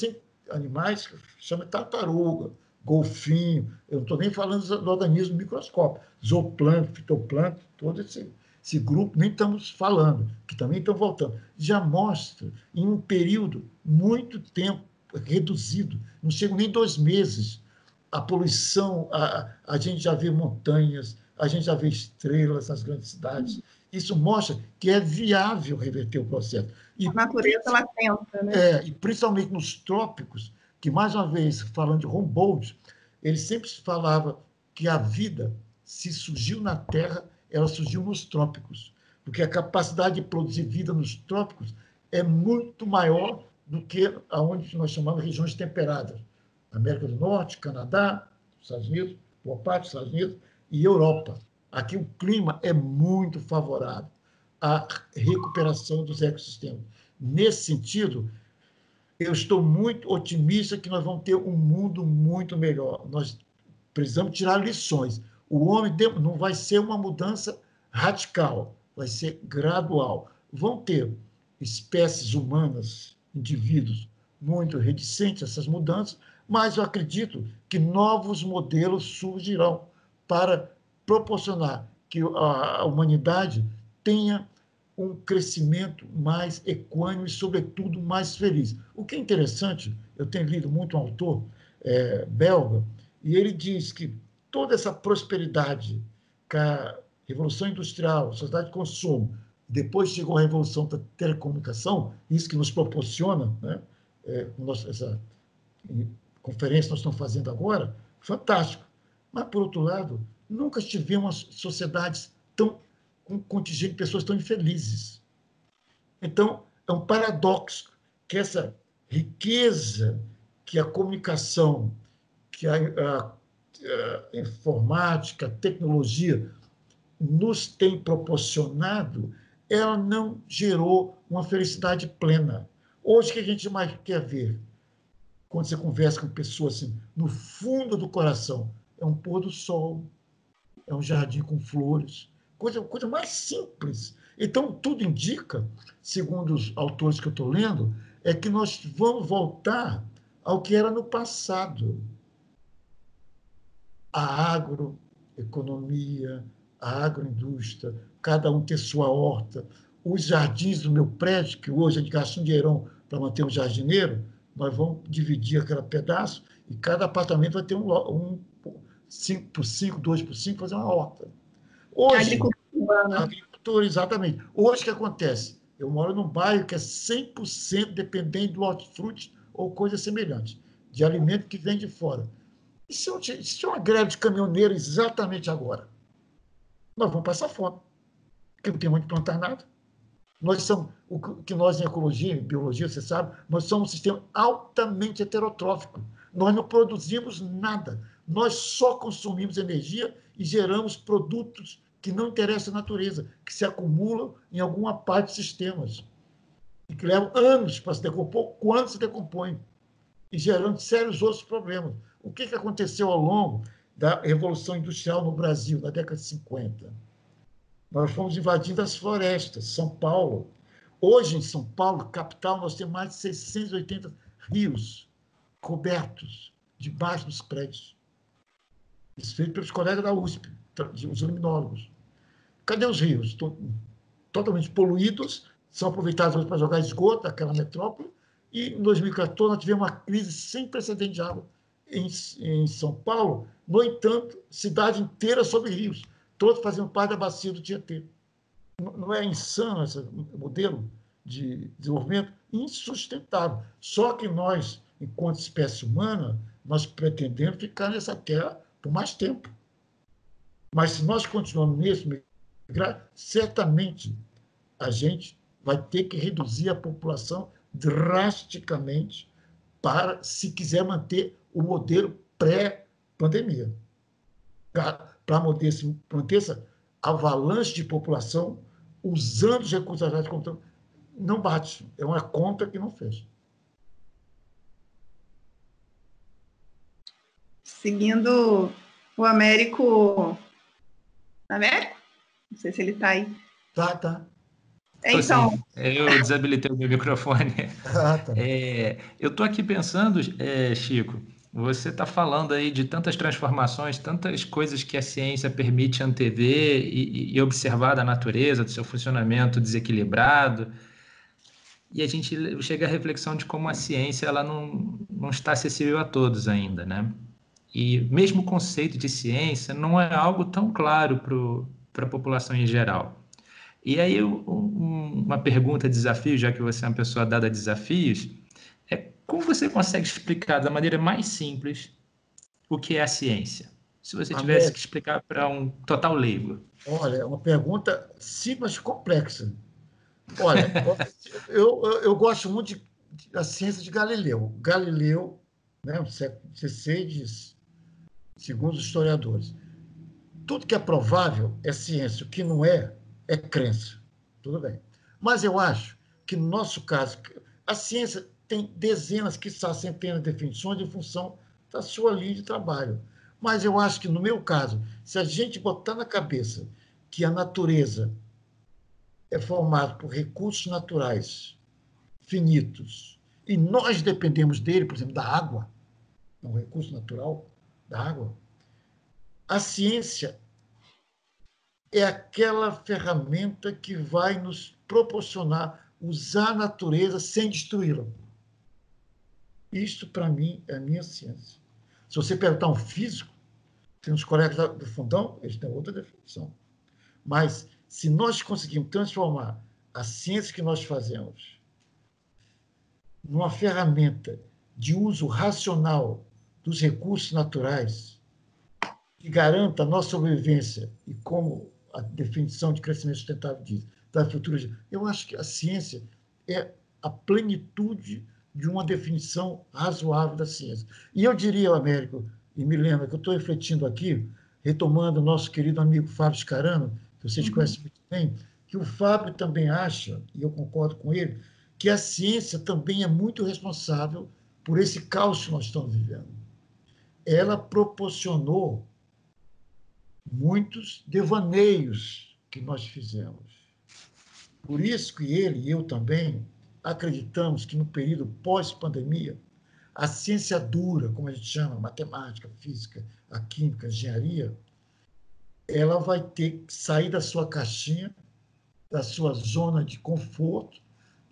animais que chamam de tartaruga, golfinho, eu não estou nem falando do organismo microscópico, zooplâncton, fitoplâncton, todo esse grupo, nem estamos falando, que também estão voltando. Já mostra, em um período muito tempo reduzido, não chega nem 2 meses, a poluição, a gente já vê montanhas, a gente já vê estrelas nas grandes cidades. Isso mostra que é viável reverter o processo. E, a natureza, ela tenta, né? E principalmente nos trópicos, que, mais uma vez, falando de Humboldt, ele sempre falava que a vida, se surgiu na Terra, ela surgiu nos trópicos, porque a capacidade de produzir vida nos trópicos é muito maior do que aonde nós chamamos de regiões temperadas. América do Norte, Canadá, Estados Unidos, boa parte dos Estados Unidos e Europa. Aqui o clima é muito favorável à recuperação dos ecossistemas. Nesse sentido, eu estou muito otimista que nós vamos ter um mundo muito melhor. Nós precisamos tirar lições. O homem não vai ser uma mudança radical, vai ser gradual. Vão ter espécies humanas, indivíduos, muito reticentes a essas mudanças, mas eu acredito que novos modelos surgirão para proporcionar que a humanidade tenha um crescimento mais equânime e, sobretudo, mais feliz. O que é interessante, eu tenho lido muito um autor belga, e ele diz que toda essa prosperidade que a Revolução Industrial, a sociedade de consumo, depois chegou a Revolução da Telecomunicação, isso que nos proporciona, né, essa conferência que nós estamos fazendo agora, fantástico. Mas, por outro lado, nunca tivemos sociedades com um contingente de pessoas tão infelizes. Então, é um paradoxo que essa riqueza que a comunicação, que a informática, a tecnologia nos tem proporcionado, ela não gerou uma felicidade plena. Hoje, o que a gente mais quer ver? Quando você conversa com pessoas assim, no fundo do coração, é um pôr do sol, é um jardim com flores, coisa mais simples. Então, tudo indica, segundo os autores que eu estou lendo, é que nós vamos voltar ao que era no passado. A agroeconomia, a agroindústria, cada um ter sua horta. Os jardins do meu prédio, que hoje a gente gasta um dinheirão para manter um jardineiro, nós vamos dividir aquele pedaço e cada apartamento vai ter um 5x5, 2x5, fazer uma horta. Hoje, agricultura, exatamente. Hoje, o que acontece? Eu moro num bairro que é 100% dependente do hortifruti ou coisa semelhante, de alimento que vem de fora. E se uma greve de caminhoneiro exatamente agora? Nós vamos passar fome, porque não tem onde plantar nada. Nós somos, o que nós em ecologia, em biologia, você sabe, nós somos um sistema altamente heterotrófico. Nós não produzimos nada. Nós só consumimos energia e geramos produtos que não interessam à natureza, que se acumulam em alguma parte dos sistemas e que levam anos para se decompor, quando se decompõem, e gerando sérios outros problemas. O que aconteceu ao longo da Revolução Industrial no Brasil, na década de 50? Nós fomos invadindo as florestas, São Paulo. Hoje, em São Paulo, capital, nós temos mais de 680 rios cobertos debaixo dos prédios. Isso feito pelos colegas da USP, os luminólogos. Cadê os rios? Estão totalmente poluídos, são aproveitados para jogar esgoto daquela metrópole, e em 2014 nós tivemos uma crise sem precedente de água em São Paulo. No entanto, cidade inteira sobre rios, todos fazendo parte da bacia do Tietê. Não é insano esse modelo de desenvolvimento? Insustentável. Só que nós, enquanto espécie humana, nós pretendemos ficar nessa terra por mais tempo. Mas se nós continuarmos nesse migrar, certamente a gente vai ter que reduzir a população drasticamente se quiser manter o modelo pré-pandemia. Para manter essa avalanche de população usando os recursos naturais, não bate. É uma conta que não fecha. Seguindo o Américo. Américo? Não sei se ele está aí. Tá. Então, eu desabilitei o meu microfone. Tá. Eu estou aqui pensando, Chico, você está falando aí de tantas transformações, tantas coisas que a ciência permite antever e observar da natureza, do seu funcionamento desequilibrado, e a gente chega à reflexão de como a ciência ela não está acessível a todos ainda, né? E mesmo o conceito de ciência não é algo tão claro para a população em geral. E aí, uma pergunta, desafio, já que você é uma pessoa dada a desafios, como você consegue explicar da maneira mais simples o que é a ciência? Se você tivesse que explicar para um total leigo. Olha, é uma pergunta simples, mas complexa. Olha, eu gosto muito da ciência de Galileu. Galileu, né, no século XVI, diz, segundo os historiadores, tudo que é provável é ciência, o que não é crença. Tudo bem. Mas eu acho que, no nosso caso, a ciência tem dezenas, quiçá centenas de definições em função da sua linha de trabalho. Mas eu acho que, no meu caso, se a gente botar na cabeça que a natureza é formada por recursos naturais finitos e nós dependemos dele, por exemplo, da água, um recurso natural da água, a ciência é aquela ferramenta que vai nos proporcionar usar a natureza sem destruí-la. Isto, para mim, é a minha ciência. Se você perguntar um físico, tem uns colegas do fundão, eles têm outra definição. Mas, se nós conseguirmos transformar a ciência que nós fazemos numa ferramenta de uso racional dos recursos naturais que garanta a nossa sobrevivência e como a definição de crescimento sustentável diz, da futura. Eu acho que a ciência é a plenitude de uma definição razoável da ciência. E eu diria, Américo e Milena, que eu estou refletindo aqui, retomando o nosso querido amigo Fábio Scarano, que vocês conhecem muito bem, que o Fábio também acha, e eu concordo com ele, que a ciência também é muito responsável por esse caos que nós estamos vivendo. Ela proporcionou muitos devaneios que nós fizemos. Por isso que ele e eu também acreditamos que no período pós-pandemia, a ciência dura, como a gente chama, matemática, física, a química, a engenharia, ela vai ter que sair da sua caixinha, da sua zona de conforto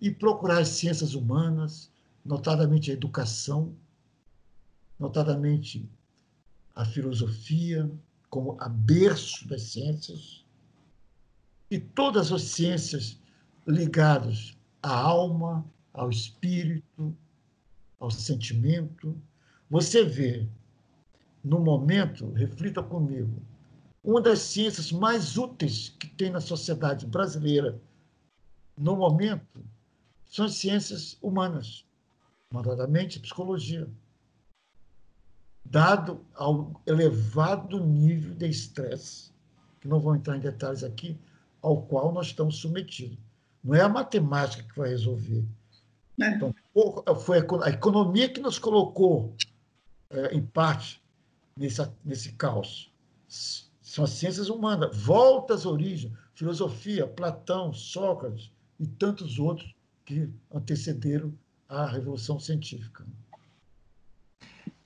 e procurar as ciências humanas, notadamente a educação, notadamente a filosofia, como a berço das ciências, e todas as ciências ligadas à alma, ao espírito, ao sentimento. Você vê, no momento, reflita comigo, uma das ciências mais úteis que tem na sociedade brasileira, no momento, são as ciências humanas, notadamente a psicologia, dado ao elevado nível de estresse, que não vou entrar em detalhes aqui, ao qual nós estamos submetidos. Não é a matemática que vai resolver. Então, foi a economia que nos colocou, em parte, nesse caos. São as ciências humanas. Volta às origens, filosofia, Platão, Sócrates e tantos outros que antecederam a Revolução Científica.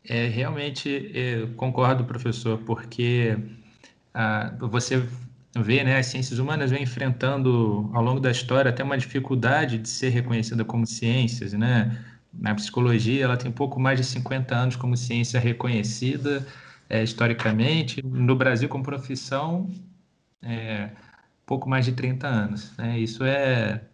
Realmente, concordo, professor, porque você vê, né, as ciências humanas vêm enfrentando, ao longo da história, até uma dificuldade de ser reconhecida como ciências, né? Na psicologia, ela tem pouco mais de 50 anos como ciência reconhecida, historicamente. No Brasil, como profissão, pouco mais de 30 anos, né? Isso é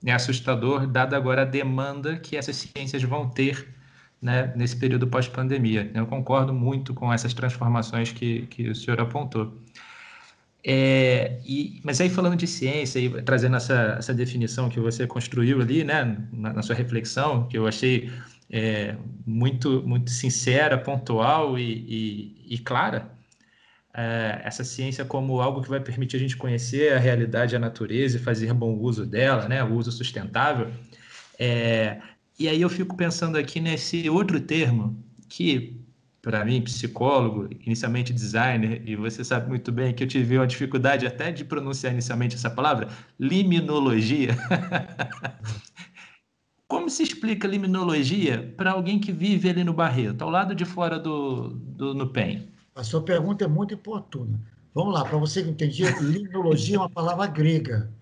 assustador, dada agora a demanda que essas ciências vão ter, né, nesse período pós-pandemia. Eu concordo muito com essas transformações que o senhor apontou. Mas aí, falando de ciência e trazendo essa definição que você construiu ali, né, na sua reflexão, que eu achei muito, muito sincera, pontual e clara, essa ciência como algo que vai permitir a gente conhecer a realidade, a natureza e fazer bom uso dela, né, o uso sustentável. E aí eu fico pensando aqui nesse outro termo que, para mim, psicólogo, inicialmente designer, e você sabe muito bem que eu tive uma dificuldade até de pronunciar inicialmente essa palavra, liminologia. Como se explica liminologia para alguém que vive ali no Barreto, ao lado de fora do NUPEM? A sua pergunta é muito oportuna. Vamos lá, para você que entendia, limnologia é uma palavra grega.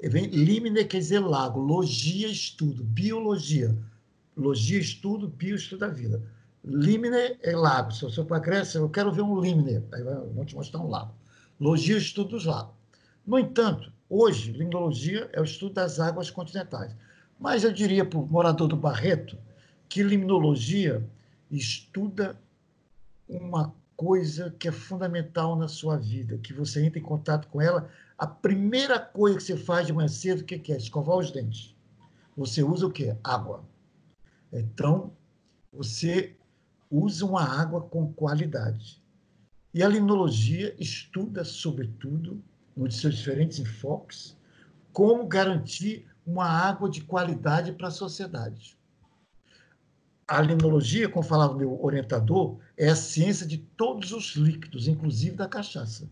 Vem limine, quer dizer lago, logia, estudo, biologia. Logia, estudo, bio, estudo da vida. Limine é lago. Se você for para a Grécia, eu quero ver um limine, aí vou te mostrar um lago. Logia, estudo dos lagos. No entanto, hoje, limnologia é o estudo das águas continentais. Mas eu diria para o morador do Barreto que limnologia estuda uma coisa que é fundamental na sua vida, que você entra em contato com ela, a primeira coisa que você faz de manhã cedo, o que é? Escovar os dentes. Você usa o quê? Água. Então, você usa uma água com qualidade. E a limnologia estuda, sobretudo, nos seus diferentes enfoques, como garantir uma água de qualidade para a sociedade. A limnologia, como falava o meu orientador, é a ciência de todos os líquidos, inclusive da cachaça.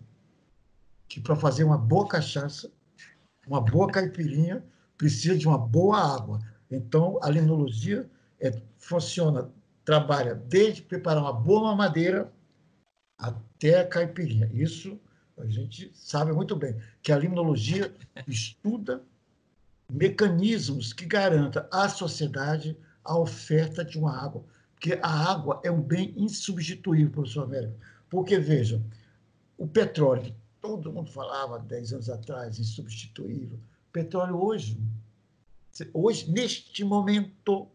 Que para fazer uma boa cachaça, uma boa caipirinha, precisa de uma boa água. Então, a limnologia funciona, trabalha desde preparar uma boa mamadeira até a caipirinha. Isso a gente sabe muito bem, que a limnologia estuda mecanismos que garantam à sociedade a oferta de uma água, porque a água é um bem insubstituível, professor Américo. Porque, veja, o petróleo, que todo mundo falava 10 anos atrás, insubstituível, o petróleo hoje, neste momento,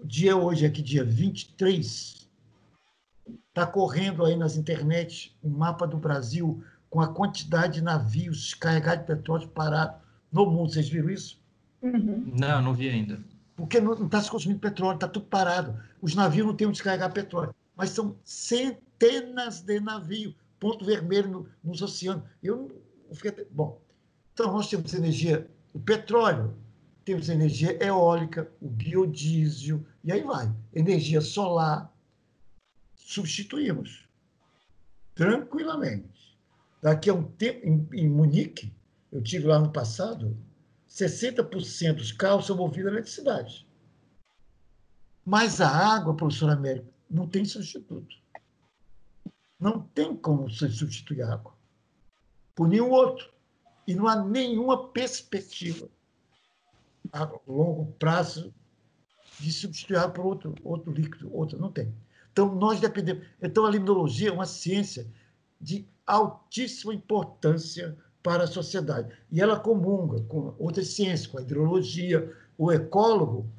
dia hoje, aqui dia 23 Está correndo aí nas internet um mapa do Brasil com a quantidade de navios carregados de petróleo parados no mundo. Vocês viram isso? Uhum. Não, não vi ainda. Porque não está se consumindo petróleo, está tudo parado. Os navios não têm onde descarregar petróleo, mas são centenas de navios, ponto vermelho nos oceanos. Bom, então nós temos energia, o petróleo, temos energia eólica, o biodiesel, e aí vai. Energia solar, substituímos tranquilamente. Daqui a um tempo, em Munique, eu tive lá no passado, 60% dos carros são movidos a eletricidade. Mas a água, professor Américo, não tem substituto. Não tem como se substituir a água por nenhum outro. E não há nenhuma perspectiva a longo prazo de substituir a água por outro líquido, não tem. Então, nós dependemos. Então, a limnologia é uma ciência de altíssima importância para a sociedade. E ela comunga com outras ciências, com a hidrologia. O ecólogo,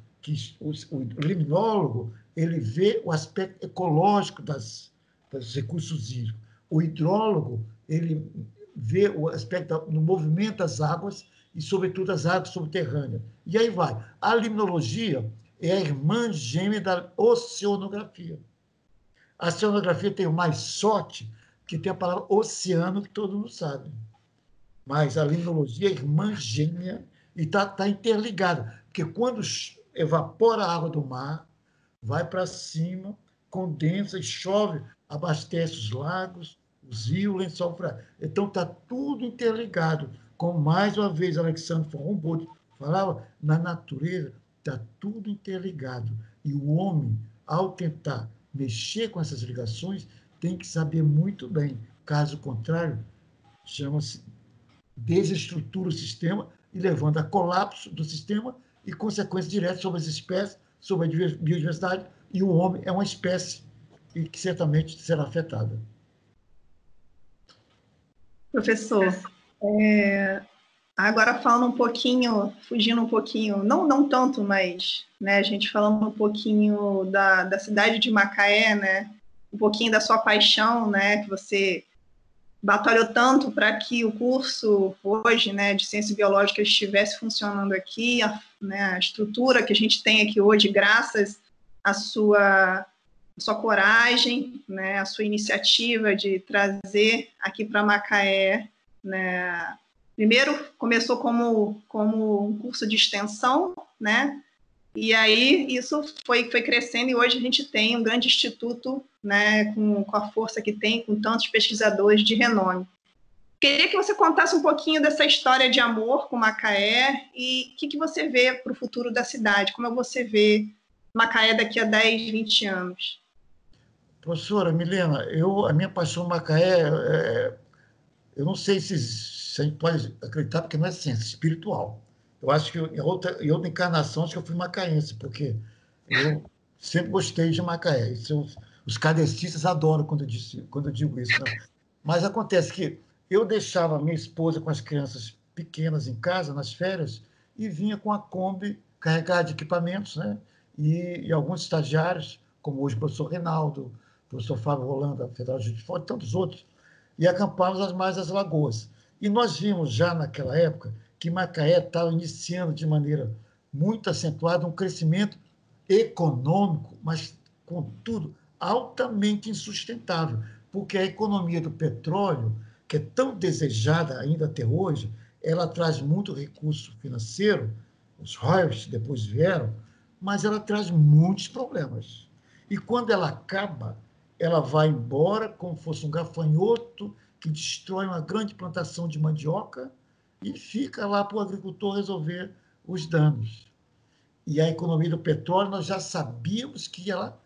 o limnólogo, ele vê o aspecto ecológico dos recursos hídricos. O hidrólogo, ele vê o aspecto do movimento das águas e, sobretudo, as águas subterrâneas. E aí vai. A limnologia é a irmã gêmea da oceanografia. A oceanografia tem mais sorte que tem a palavra oceano, que todo mundo sabe. Mas a limnologia é irmã gêmea e está interligada. Porque quando evapora a água do mar, vai para cima, condensa e chove, abastece os lagos, os rios, o lençol freático. Então, está tudo interligado. Como, mais uma vez, Alexandre von Humboldt falava, na natureza está tudo interligado. E o homem, ao tentar mexer com essas ligações, tem que saber muito bem. Caso contrário, chama-se desestrutura o sistema e levando a colapso do sistema e consequências diretas sobre as espécies, sobre a biodiversidade, e o homem é uma espécie e que certamente será afetada. Professor, agora falando um pouquinho, fugindo um pouquinho, não tanto, mas né, a gente falando um pouquinho da cidade de Macaé, né, um pouquinho da sua paixão, né, que você batalhou tanto para que o curso hoje, né, de Ciências Biológicas estivesse funcionando aqui, a estrutura que a gente tem aqui hoje, graças à sua coragem, né, a sua iniciativa de trazer aqui para Macaé, né. Primeiro começou como um curso de extensão, né? E aí isso foi crescendo e hoje a gente tem um grande instituto, né, com a força que tem, com tantos pesquisadores de renome. Queria que você contasse um pouquinho dessa história de amor com Macaé e o que você vê para o futuro da cidade, como você vê Macaé daqui a 10, 20 anos. Professora Milena, a minha paixão por Macaé, eu não sei se a gente pode acreditar, porque não é ciência, é espiritual. Eu acho que em outra encarnação, acho que eu fui macaense, porque eu sempre gostei de Macaé. Os kardecistas adoram quando eu digo isso. Né? Mas acontece que eu deixava a minha esposa com as crianças pequenas em casa, nas férias, e vinha com a Kombi carregada de equipamentos, né? E alguns estagiários, como hoje o professor Reinaldo, o professor Fábio Rolando, da Federal Juiz de Fora, e tantos outros, e acampávamos às margens das lagoas. E nós vimos já naquela época que Macaé estava iniciando de maneira muito acentuada um crescimento econômico, mas, contudo, altamente insustentável, porque a economia do petróleo, que é tão desejada ainda até hoje, ela traz muito recurso financeiro, os royalties depois vieram, mas ela traz muitos problemas. E quando ela acaba, ela vai embora como fosse um gafanhoto que destrói uma grande plantação de mandioca e fica lá para o agricultor resolver os danos. E a economia do petróleo, nós já sabíamos que ela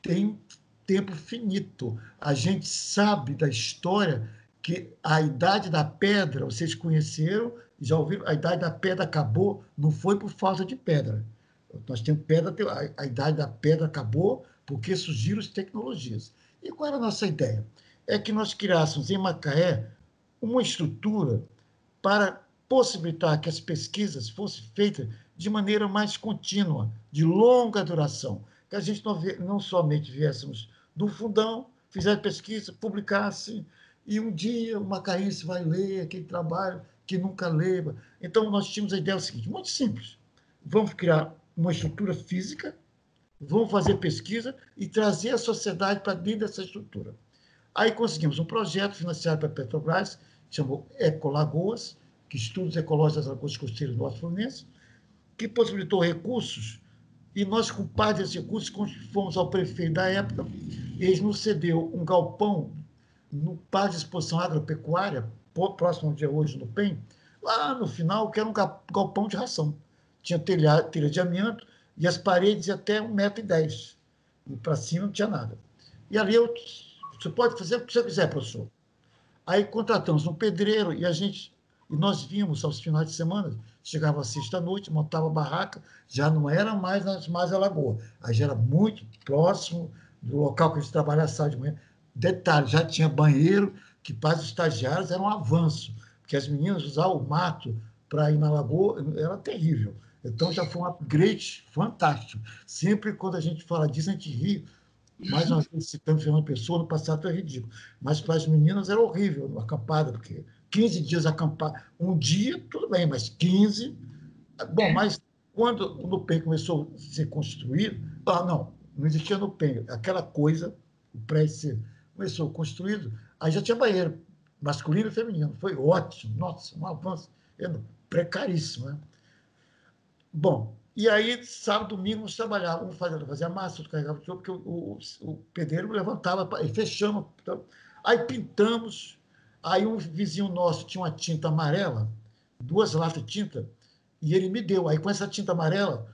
tem um tempo finito. A gente sabe da história que a Idade da Pedra, vocês conheceram, já ouviram, a Idade da Pedra acabou, não foi por falta de pedra. Nós temos pedra, a Idade da Pedra acabou porque surgiram as tecnologias. E qual era a nossa ideia? É que nós criássemos em Macaé uma estrutura para possibilitar que as pesquisas fossem feitas de maneira mais contínua, de longa duração, que a gente não somente viéssemos do fundão, fizesse pesquisa, publicasse, e um dia o macaense vai ler aquele trabalho que nunca lê. Então, nós tínhamos a ideia seguinte, muito simples. Vamos criar uma estrutura física, vamos fazer pesquisa e trazer a sociedade para dentro dessa estrutura. Aí conseguimos um projeto financiado pela Petrobras, que chamou Ecolagoas, que estuda os ecológicos das lagoas costeiras do Norte Fluminense, que possibilitou recursos, e nós, com parte desses recursos, fomos ao prefeito da época, e ele nos cedeu um galpão no Parque de Exposição Agropecuária, próximo onde é hoje no PEN, lá no final, que era um galpão de ração. Tinha telha de amianto e as paredes até 1,10 m. E para cima não tinha nada. E ali você pode fazer o que você quiser, professor. Aí contratamos um pedreiro e nós vimos aos finais de semana, chegava às sexta-noite, montava a barraca, já não era mais nas margens da lagoa, aí já era muito próximo do local que a gente trabalhava sábado de manhã. Detalhe, já tinha banheiro, que para os estagiários era um avanço, porque as meninas usavam o mato para ir na lagoa, era terrível. Então já foi um upgrade fantástico. Sempre quando a gente fala disso, a gente ri. Mais uma vez, citando Fernando Pessoa, no passado foi ridículo. Mas para as meninas era horrível a acampada, porque 15 dias acampar, um dia, tudo bem, mas 15. Bom, mas quando o Nupen começou a ser construído, não existia Nupen, aquela coisa, o prédio começou construído, aí já tinha banheiro, masculino e feminino. Foi ótimo, nossa, um avanço precaríssimo, né? Bom, e aí, sábado, domingo, nós trabalhávamos, fazia massa, outro carregava o porque o pedreiro levantava, e fechamos. Então, aí pintamos, aí um vizinho nosso tinha uma tinta amarela, 2 latas de tinta, e ele me deu. Aí, com essa tinta amarela,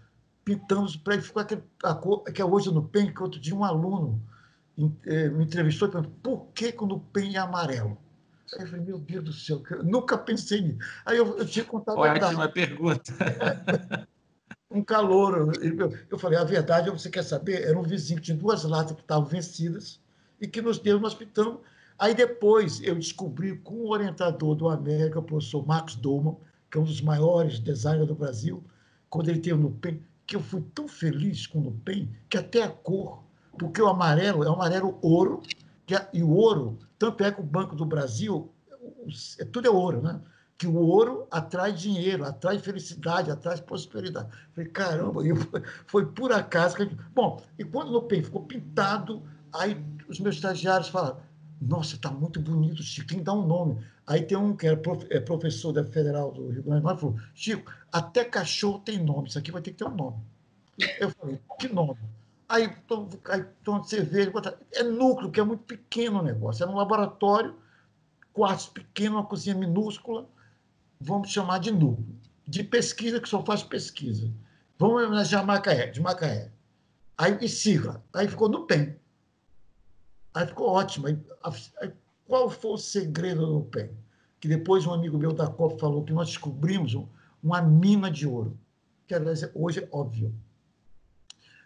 pintamos para ele, ficou a cor que é hoje no PEN, que outro dia um aluno me entrevistou e perguntou por que o Nupen é amarelo? Aí eu falei, meu Deus do céu, eu nunca pensei nisso. Aí eu tinha contado a verdade. Ótima pergunta. Um calor. Eu falei, a verdade, você quer saber? Era um vizinho que tinha 2 latas que estavam vencidas e que nos deu, nós pintamos. Aí depois eu descobri com o orientador do América, o professor Marcos Doman, que é um dos maiores designers do Brasil, quando ele teve o Nupen, que eu fui tão feliz com o Nupen, que até a cor, porque o amarelo é o amarelo ouro, e o ouro, tanto é que o Banco do Brasil, tudo é ouro, né? Que o ouro atrai dinheiro, atrai felicidade, atrai prosperidade. Falei, caramba, foi por acaso que Bom, e quando o Nupen ficou pintado, aí os meus estagiários falaram, nossa, está muito bonito, Chico, tem que dar um nome. Aí tem um que era professor da Federal do Rio Grande do Norte, falou, Chico, até cachorro tem nome, isso aqui vai ter que ter um nome. Eu falei, que nome? Aí toma cerveja, é núcleo, que é muito pequeno o negócio, é um laboratório, quartos pequenos, uma cozinha minúscula, vamos chamar de núcleo, de pesquisa, que só faz pesquisa. Vamos homenagear de Macaé. Aí, e sigla. Aí ficou no PEN. Aí ficou ótimo. Aí, qual foi o segredo do PEN? Que depois um amigo meu da COP falou que nós descobrimos uma mina de ouro, que aliás hoje é óbvio.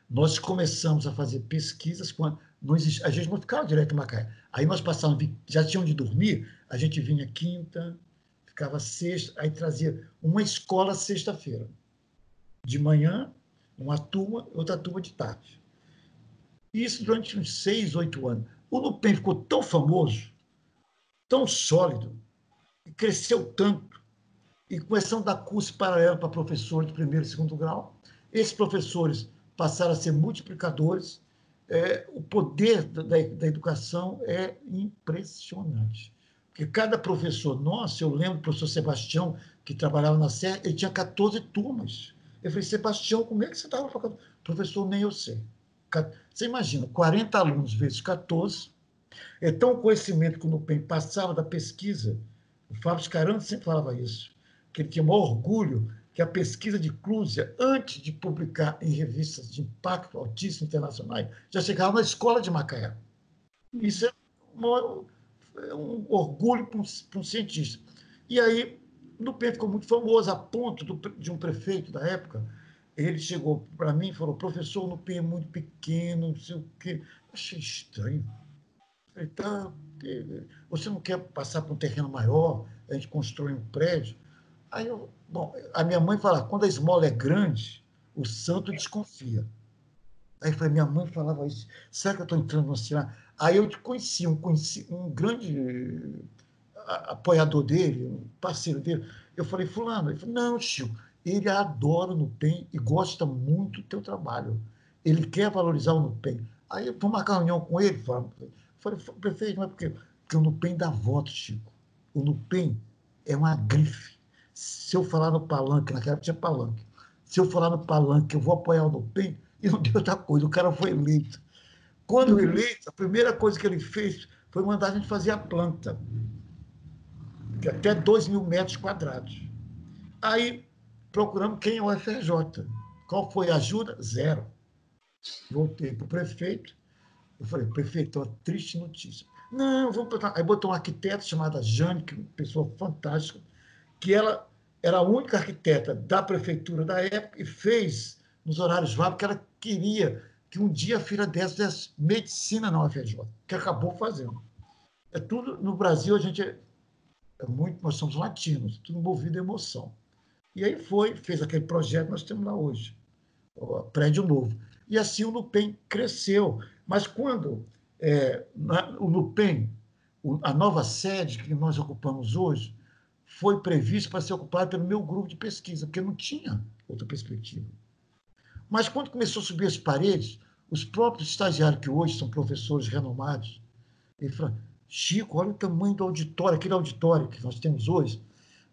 Nós começamos a fazer pesquisas quando não existia, a gente não ficava direto em Macaé. Aí nós passávamos, já tinha onde dormir, a gente vinha quinta, ficava sexta, aí trazia uma escola sexta-feira. De manhã, uma turma, outra turma de tarde. Isso durante uns 6, 8 anos. O Nupen ficou tão famoso, tão sólido, e cresceu tanto, e começamos a dar curso paralelo para professores de primeiro e segundo grau. Esses professores passaram a ser multiplicadores. O poder da educação é impressionante. Porque cada professor nosso, eu lembro do professor Sebastião, que trabalhava na Serra, ele tinha 14 turmas. Eu falei, Sebastião, como é que você estava falando? Professor, nem eu sei. Você imagina, 40 alunos vezes 14, então o conhecimento que o Nupen passava da pesquisa, o Fábio Scarano sempre falava isso, que ele tinha o maior orgulho que a pesquisa de Clusia, antes de publicar em revistas de impacto altíssimo internacionais, já chegava na escola de Macaé. Isso é um orgulho para um cientista. E aí, o Nupen ficou muito famoso, a ponto de um prefeito da época, ele chegou para mim e falou, professor, o Nupen é muito pequeno, não sei o quê. Eu achei estranho. Falei, tá, você não quer passar para um terreno maior, a gente constrói um prédio? Aí a minha mãe fala, quando a esmola é grande, o santo desconfia. Aí eu falei, minha mãe falava isso, será que eu estou entrando no cinema? Aí eu conheci um grande apoiador dele, um parceiro dele. Eu falei, fulano, ele falou, não, Chico, ele adora o NUPEM e gosta muito do teu trabalho. Ele quer valorizar o NUPEM. Aí eu vou marcar uma reunião com ele, falei, prefeito, mas por quê? Porque o NUPEM dá voto, Chico. O NUPEM é uma grife. Se eu falar no palanque, naquela época tinha palanque, se eu falar no palanque que eu vou apoiar o NUPEM, e não deu outra coisa, o cara foi eleito. Quando eleito, a primeira coisa que ele fez foi mandar a gente fazer a planta, de até 2.000 metros quadrados. Aí procuramos quem é o FRJ. Qual foi a ajuda? Zero. Voltei para o prefeito. Eu falei, prefeito, uma triste notícia. Não, vamos botar. Aí botou uma arquiteta chamada Jane, que é uma pessoa fantástica, que ela era a única arquiteta da prefeitura da época e fez nos horários vagos, porque ela queria que um dia a filha desse medicina na UFRJ, que acabou fazendo. É tudo no Brasil, a gente muito, nós somos latinos, tudo envolvido em emoção. E aí fez aquele projeto que nós temos lá hoje, o prédio novo. E assim o NUPEM cresceu. Mas quando o NUPEM, a nova sede que nós ocupamos hoje, foi previsto para ser ocupada pelo meu grupo de pesquisa, porque não tinha outra perspectiva. Mas quando começou a subir as paredes, os próprios estagiários, que hoje são professores renomados, eles falaram, Chico, olha o tamanho do auditório, aquele auditório que nós temos hoje,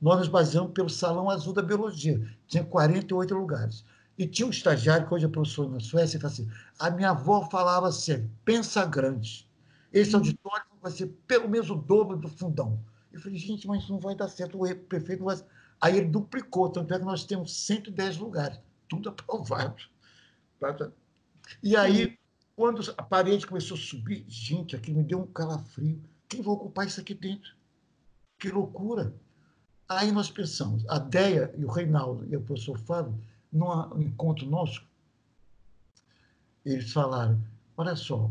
nós nos baseamos pelo Salão Azul da Biologia, tinha 48 lugares. E tinha um estagiário, que hoje é professor na Suécia, e fala assim, a minha avó falava assim, pensa grande, esse auditório vai ser pelo menos o dobro do fundão. Eu falei, gente, mas isso não vai dar certo, o prefeito não vai... Aí ele duplicou, tanto é que nós temos 110 lugares, tudo aprovado. E aí, quando a parede começou a subir, gente, aquilo me deu um calafrio. Quem vai ocupar isso aqui dentro? Que loucura! Aí nós pensamos, a Deia e o Reinaldo e o professor Fábio, num encontro nosso, eles falaram, olha só,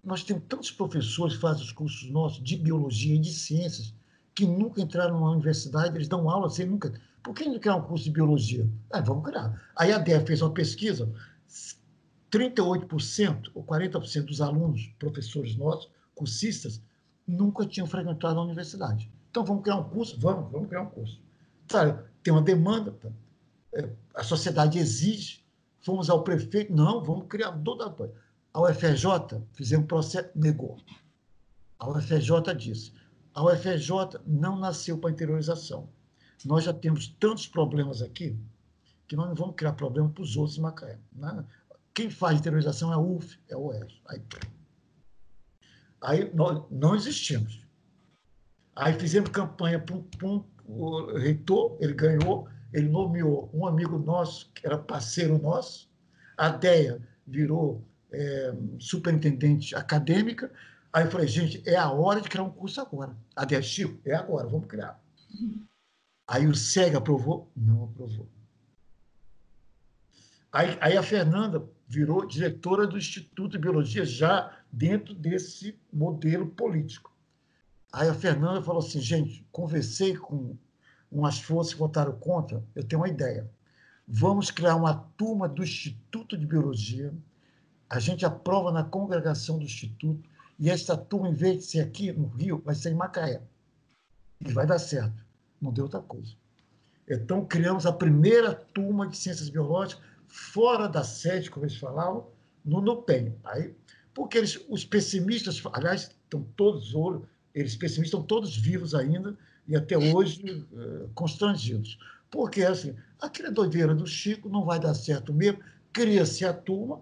nós temos tantos professores que fazem os cursos nossos de biologia e de ciências que nunca entraram numa universidade, eles dão aula sem nunca... Por que não criar um curso de biologia? Vamos criar. Aí a Deia fez uma pesquisa, 38% ou 40% dos alunos, professores nossos, cursistas, nunca tinham frequentado a universidade. Então, vamos criar um curso? Vamos criar um curso. Sabe, tem uma demanda, a sociedade exige, fomos ao prefeito, não, vamos criar toda a UFRJ, fizemos um processo, negou. A UFRJ disse, a UFRJ não nasceu para interiorização. Nós já temos tantos problemas aqui que nós não vamos criar problema para os outros em Macaé. Quem faz interiorização é a UF, é o UERJ. Aí nós não existimos. Aí fizemos campanha para o reitor, ele ganhou, ele nomeou um amigo nosso, que era parceiro nosso, a Deia virou superintendente acadêmica. Aí eu falei, gente, é a hora de criar um curso agora. A Deia, Chico, é agora, vamos criar. Aí o SEG aprovou? Não aprovou. Aí a Fernanda virou diretora do Instituto de Biologia, já dentro desse modelo político. Aí a Fernanda falou assim, gente, conversei com umas forças que votaram contra, eu tenho uma ideia. Vamos criar uma turma do Instituto de Biologia, a gente aprova na congregação do Instituto, e essa turma, em vez de ser aqui no Rio, vai ser em Macaé. E vai dar certo. Não deu outra coisa. Então, criamos a primeira turma de ciências biológicas fora da sede, como eles falavam, no NUPEM. Aí, porque os pessimistas, aliás, estão todos eles pessimistas estão todos vivos ainda e até hoje constrangidos. Porque, assim, aquela doideira do Chico não vai dar certo mesmo, cria-se a turma,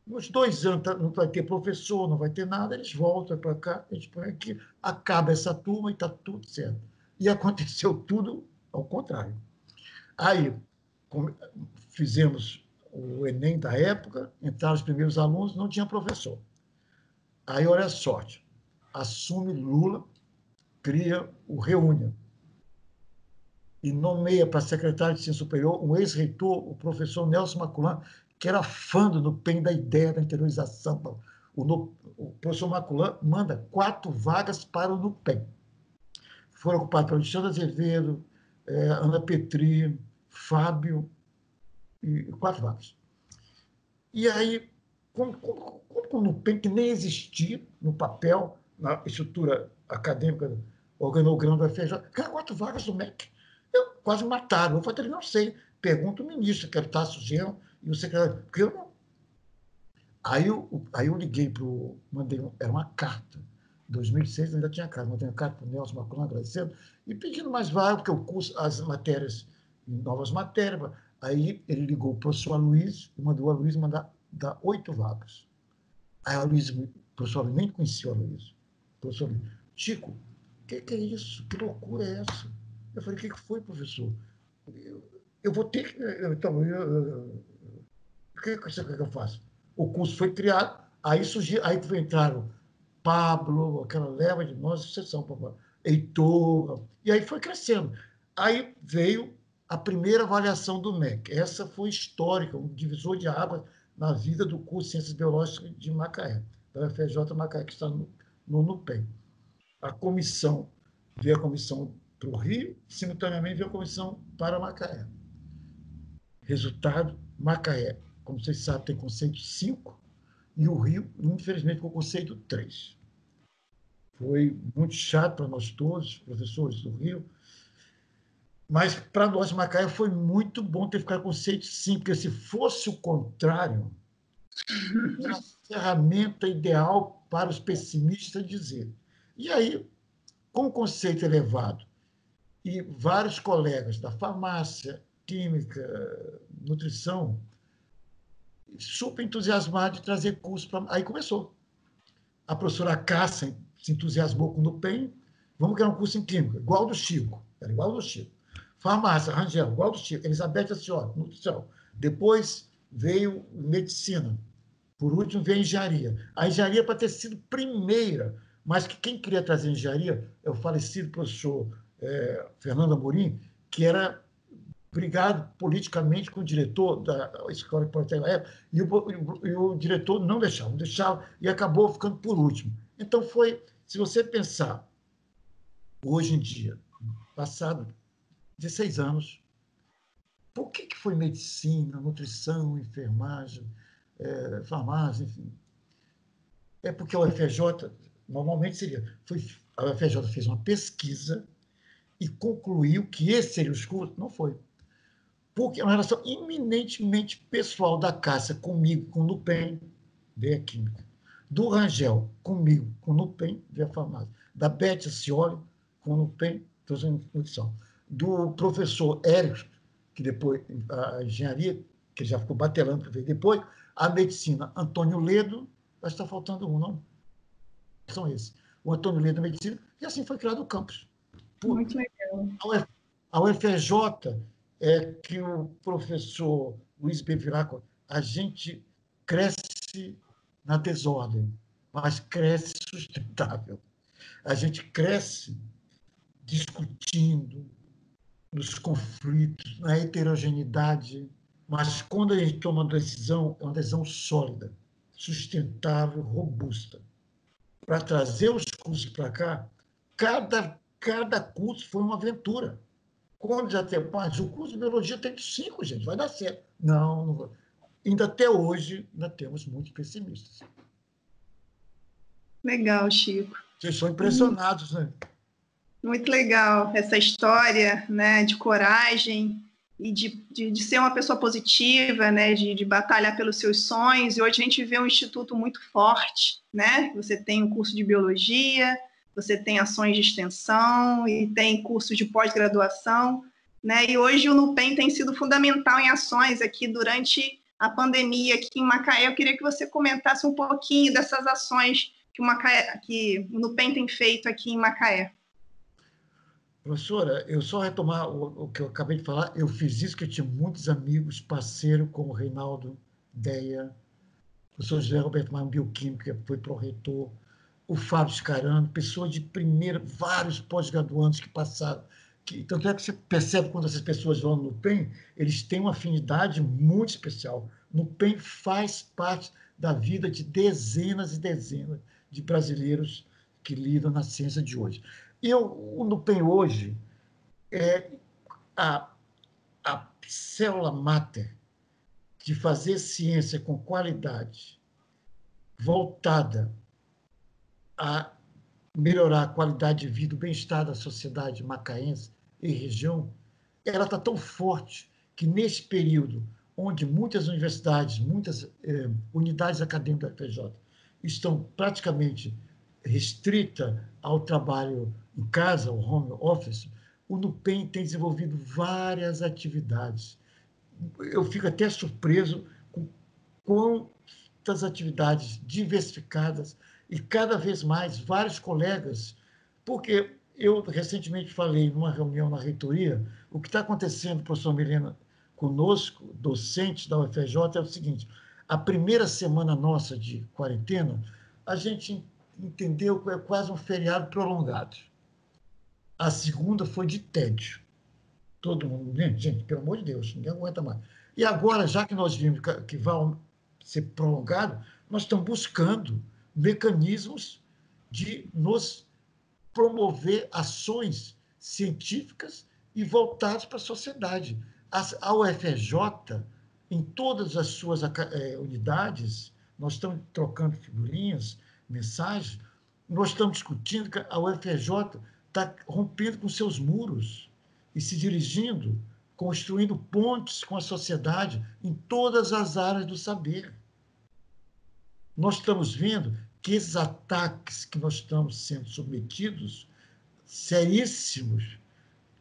nos 2 anos não vai ter professor, não vai ter nada, eles voltam para cá, eles põem aqui, acaba essa turma e está tudo certo. E aconteceu tudo ao contrário. Aí fizemos o Enem da época, entraram os primeiros alunos, não tinha professor. Aí, olha a sorte, assume Lula, cria o Reúne e nomeia para secretário de Ciência Superior um ex-reitor, o professor Nelson Maculan, que era fã do NUPEM, da ideia da interiorização. O professor Maculan manda 4 vagas para o NUPEM. Foram ocupadas pelo Alexandre Azevedo, Ana Petri, Fábio, e 4 vagas. E aí, como o NUPEM, que nem existia no papel, na estrutura acadêmica, organograma do FRJ, cara, 4 vagas do MEC. Eu quase mataram. Eu falei, não sei, pergunta o ministro, que era o Tasso Genro, e o secretário, porque eu não. Aí eu liguei para o. Era uma carta. Em 2006 ainda tinha carta, mandei uma carta para o Nelson Macron agradecendo e pedindo mais vagas, porque o curso, as matérias, novas matérias. Aí ele ligou para o professor Aloysio e mandou o Aloysio dar 8 vagas. Aí o Aloysio, o professor Aloysio, nem conhecia o Aloysio. O professor Aloysio, Chico, o que é isso? Que loucura é essa? Eu falei, o que foi, professor? Eu vou ter que. Então, o que você quer que eu faça? O curso foi criado, aí surgiu, aí entraram Pablo, aquela leva de nós, exceção, Heitor, e aí foi crescendo. Aí veio a primeira avaliação do MEC. Essa foi histórica, um divisor de águas na vida do curso de Ciências Biológicas de Macaé, da UFRJ Macaé, que está no NUPEM. A comissão, veio a comissão para o Rio, simultaneamente veio a comissão para Macaé. Resultado, Macaé, como vocês sabem, tem conceito 5, e o Rio, infelizmente, com o conceito 3. Foi muito chato para nós todos, professores do Rio, mas para nós, Macaé, foi muito bom ter ficado com conceito 5, porque se fosse o contrário, era a ferramenta ideal para os pessimistas dizer. E aí, com o conceito elevado, e vários colegas da farmácia, química, nutrição, super entusiasmado de trazer curso para. Aí começou. A professora Cássia se entusiasmou com o NUPEM, vamos criar um curso em química, igual do Chico, era igual do Chico. Farmácia, Rangel, igual do Chico. Elizabeth Ascioli, nutrição. Depois veio medicina. Por último, veio a engenharia. A engenharia para ter sido primeira, mas que quem queria trazer engenharia é o falecido professor Fernando Amorim, que era brigado politicamente com o diretor da Escola Politécnica, e o diretor não deixava, e acabou ficando por último. Então, se você pensar, hoje em dia, passado 16 anos, por que foi medicina, nutrição, enfermagem, farmácia, enfim? É porque a UFRJ, normalmente a UFRJ fez uma pesquisa e concluiu que esse seria os cursos, não foi. Porque é uma relação eminentemente pessoal da Cássia comigo, com o NUPEM, veio a química. Do Rangel, comigo, com o NUPEM, veio a farmácia. Da Beth Ascioli, com o NUPEM, trouxe a nutrição. Do professor Érico, que depois, a engenharia, que já ficou batelando, que veio depois, a medicina, Antônio Ledo, mas está faltando um, não? São esses. O Antônio Ledo da medicina, e assim foi criado o campus. Muito legal. A UFRJ é que o professor Luiz Bevilacqua, a gente cresce na desordem, mas cresce sustentável. A gente cresce discutindo nos conflitos, na heterogeneidade, mas quando a gente toma uma decisão, é uma decisão sólida, sustentável, robusta. Para trazer os cursos para cá, cada curso foi uma aventura. Quando já tem, mas o curso de biologia tem 5, gente, vai dar certo. Não vai. Ainda até hoje, ainda temos muitos pessimistas. Legal, Chico. Vocês são impressionados, né? Muito legal essa história, né, de coragem e de ser uma pessoa positiva, né, de batalhar pelos seus sonhos. E hoje a gente vê um instituto muito forte, né? Você tem um curso de biologia, você tem ações de extensão e tem curso de pós-graduação, né? E hoje o NUPEM tem sido fundamental em ações aqui durante a pandemia aqui em Macaé. Eu queria que você comentasse um pouquinho dessas ações que o NUPEM tem feito aqui em Macaé. Professora, eu só retomar o que eu acabei de falar, eu fiz isso porque eu tinha muitos amigos, parceiros, como o Reinaldo Deia, o professor José Roberto Maia, bioquímico, que foi pró-reitor, o Fábio Scarano, pessoas de primeira, vários pós-graduandos que passaram. Tanto é que você percebe quando essas pessoas vão no NUPEM, eles têm uma afinidade muito especial. O NUPEM faz parte da vida de dezenas e dezenas de brasileiros que lidam na ciência de hoje. O NUPEM hoje é a célula máter de fazer ciência com qualidade, voltada a melhorar a qualidade de vida, o bem-estar da sociedade macaense e região, ela está tão forte que, nesse período, onde muitas universidades, muitas unidades acadêmicas da FJ estão praticamente restritas ao trabalho em casa, ao home office, o NUPEM tem desenvolvido várias atividades. Eu fico até surpreso com quantas atividades diversificadas e, cada vez mais, vários colegas, porque eu recentemente falei numa reunião na reitoria, o que está acontecendo, professor Milena, conosco, docentes da UFRJ, é o seguinte: a primeira semana nossa de quarentena, a gente entendeu que é quase um feriado prolongado. A segunda foi de tédio. Todo mundo, gente, pelo amor de Deus, ninguém aguenta mais. E agora, já que nós vimos que vai ser prolongado, nós estamos buscando mecanismos de nos promover ações científicas e voltadas para a sociedade. A UFRJ, em todas as suas unidades, nós estamos trocando figurinhas, mensagens, nós estamos discutindo que a UFRJ está rompendo com seus muros e se dirigindo, construindo pontes com a sociedade em todas as áreas do saber. Nós estamos vendo que esses ataques que nós estamos sendo submetidos, seríssimos,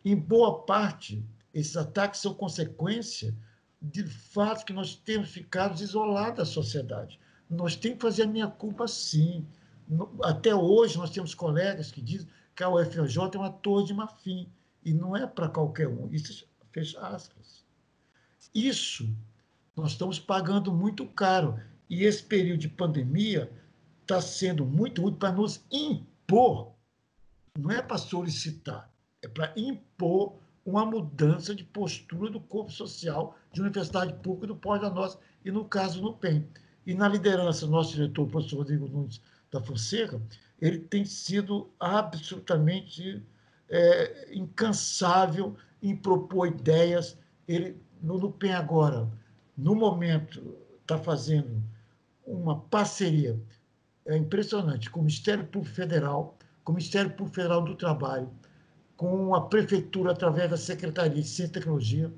em boa parte, esses ataques são consequência de fato que nós temos ficado isolados da sociedade. Nós temos que fazer a meia-culpa, sim. Até hoje, nós temos colegas que dizem que a UFRJ é uma torre de marfim, e não é para qualquer um. Isso, fecha aspas. Isso nós estamos pagando muito caro. E esse período de pandemia está sendo muito útil para nos impor, não é para solicitar, é para impor uma mudança de postura do corpo social de universidade pública do Pós da Nossa, e no caso no PEN. E na liderança do nosso diretor, o professor Rodrigo Nunes da Fonseca, ele tem sido absolutamente incansável em propor ideias. Ele, no PEN agora, no momento, está fazendo uma parceria impressionante com o Ministério Público Federal, com o Ministério Público Federal do Trabalho, com a Prefeitura, através da Secretaria de Ciência e Tecnologia,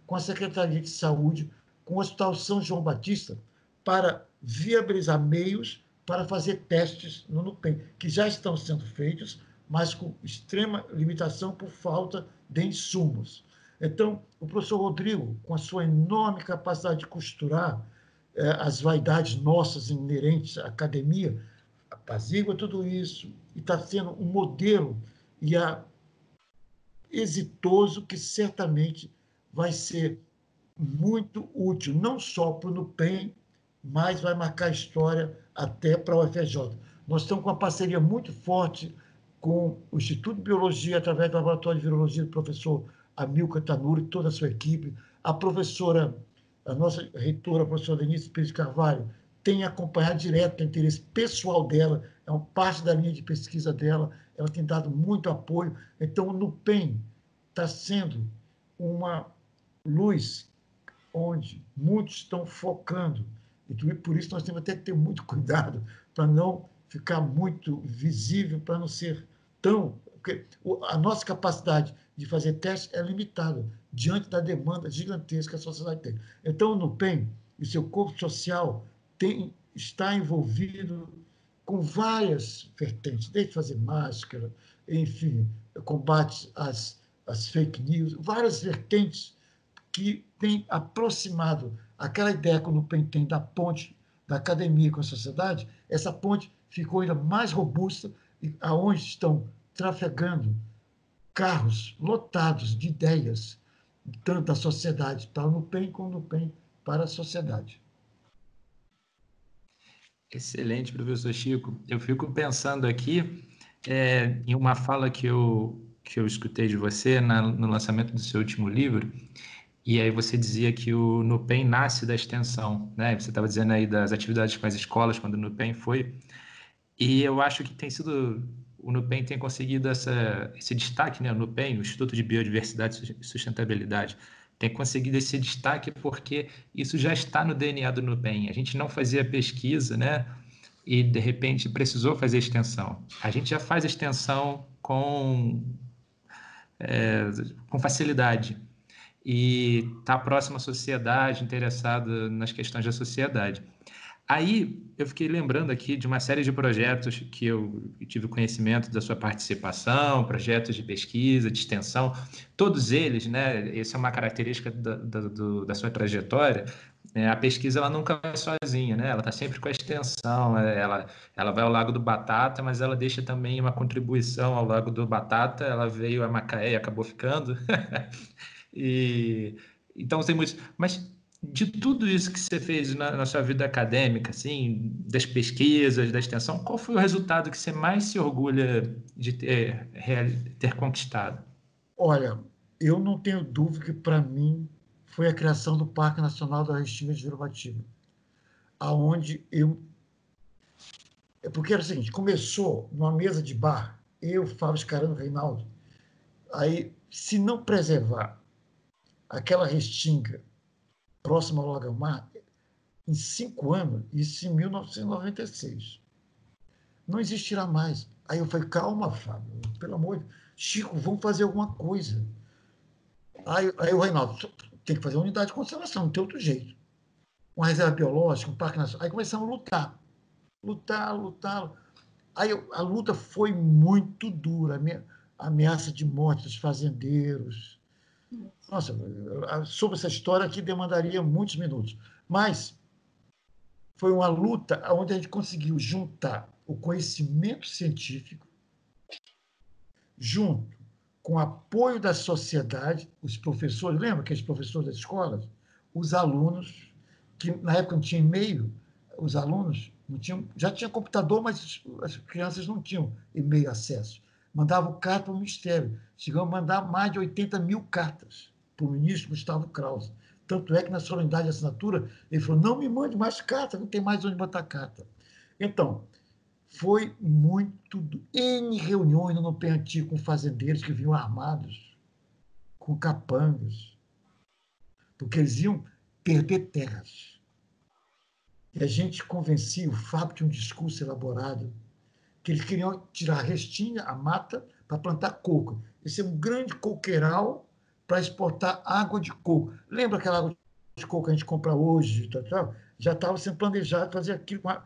com a Secretaria de Saúde, com o Hospital São João Batista, para viabilizar meios para fazer testes no NUPEM, que já estão sendo feitos, mas com extrema limitação por falta de insumos. Então, o professor Rodrigo, com a sua enorme capacidade de costurar as vaidades nossas inerentes à academia, apazigua tudo isso e está sendo um modelo exitoso que certamente vai ser muito útil, não só para o NUPEM, mas vai marcar história até para a UFRJ. Nós estamos com uma parceria muito forte com o Instituto de Biologia, através do Laboratório de Virologia do professor Amilcar Tanuri e toda a sua equipe. A nossa reitora, a professora Denise Pires Carvalho, tem acompanhado direto o interesse pessoal dela, é uma parte da linha de pesquisa dela, ela tem dado muito apoio. Então, o NUPEM está sendo uma luz onde muitos estão focando, e por isso nós temos até que ter muito cuidado para não ficar muito visível, para não ser tão... Porque a nossa capacidade de fazer testes é limitada diante da demanda gigantesca que a sociedade tem. Então, o NUPEM e seu corpo social está envolvido com várias vertentes, desde fazer máscara, enfim, combate às fake news, várias vertentes que têm aproximado aquela ideia que o NUPEM tem da ponte da academia com a sociedade. Essa ponte ficou ainda mais robusta, aonde estão trafegando carros lotados de ideias, tanto da sociedade para o NUPEM, como o NUPEM para a sociedade. Excelente, professor Chico. Eu fico pensando aqui em uma fala que eu escutei de você no lançamento do seu último livro, e aí você dizia que o NUPEM nasce da extensão, né? Você estava dizendo aí das atividades com as escolas, quando o NUPEM foi, e eu acho que o NUPEM tem conseguido esse destaque, né? O NUPEM, o Instituto de Biodiversidade e Sustentabilidade, tem conseguido esse destaque porque isso já está no DNA do Nupen. A gente não fazia pesquisa, né? E, de repente, precisou fazer extensão. A gente já faz extensão com facilidade e está próximo à sociedade, interessado nas questões da sociedade. Aí eu fiquei lembrando aqui de uma série de projetos que eu tive conhecimento da sua participação, projetos de pesquisa, de extensão, todos eles, né? Essa é uma característica da sua trajetória. Né, a pesquisa ela nunca vai sozinha, né? Ela está sempre com a extensão. Ela vai ao Lago do Batata, mas ela deixa também uma contribuição ao Lago do Batata. Ela veio a Macaé e acabou ficando. E então tem muitos. Mas de tudo isso que você fez na sua vida acadêmica, assim, das pesquisas, da extensão, qual foi o resultado que você mais se orgulha de ter conquistado? Olha, eu não tenho dúvida que, para mim, foi a criação do Parque Nacional da Restinga de Jurubatiba, aonde eu... Porque era o seguinte, começou numa mesa de bar, eu, Fábio Scarano, Reinaldo, aí, se não preservar aquela restinga próxima ao Lagamar, em 5 anos, isso em 1996, não existirá mais. Aí eu falei, calma, Fábio, pelo amor de Deus, Chico, vamos fazer alguma coisa. Aí o Reinaldo, tem que fazer uma unidade de conservação, não tem outro jeito. Uma reserva biológica, um parque nacional. Aí começamos a lutar. Lutar. Aí a luta foi muito dura. A ameaça de morte dos fazendeiros. Nossa, sobre essa história aqui demandaria muitos minutos. Mas foi uma luta onde a gente conseguiu juntar o conhecimento científico junto com o apoio da sociedade, os professores, lembra aqueles professores das escolas? Os alunos, que na época não tinha e-mail, os alunos não tinham, já tinha computador, mas as crianças não tinham e-mail acesso. Mandavam carta para o Ministério. Chegamos a mandar mais de 80 mil cartas para o ministro Gustavo Krause. Tanto é que na solenidade de assinatura, ele falou, não me mande mais carta, não tem mais onde botar carta. Então, foi muito... N reuniões no Nupen Antigo com fazendeiros que vinham armados, com capangas, porque eles iam perder terras. E a gente convencia, o Fábio tinha um discurso elaborado, que eles queriam tirar a restinga, a mata, para plantar coco. Esse é um grande coqueiral para exportar água de coco. Lembra aquela água de coco que a gente compra hoje? Já estava sendo planejado fazer aquilo com a...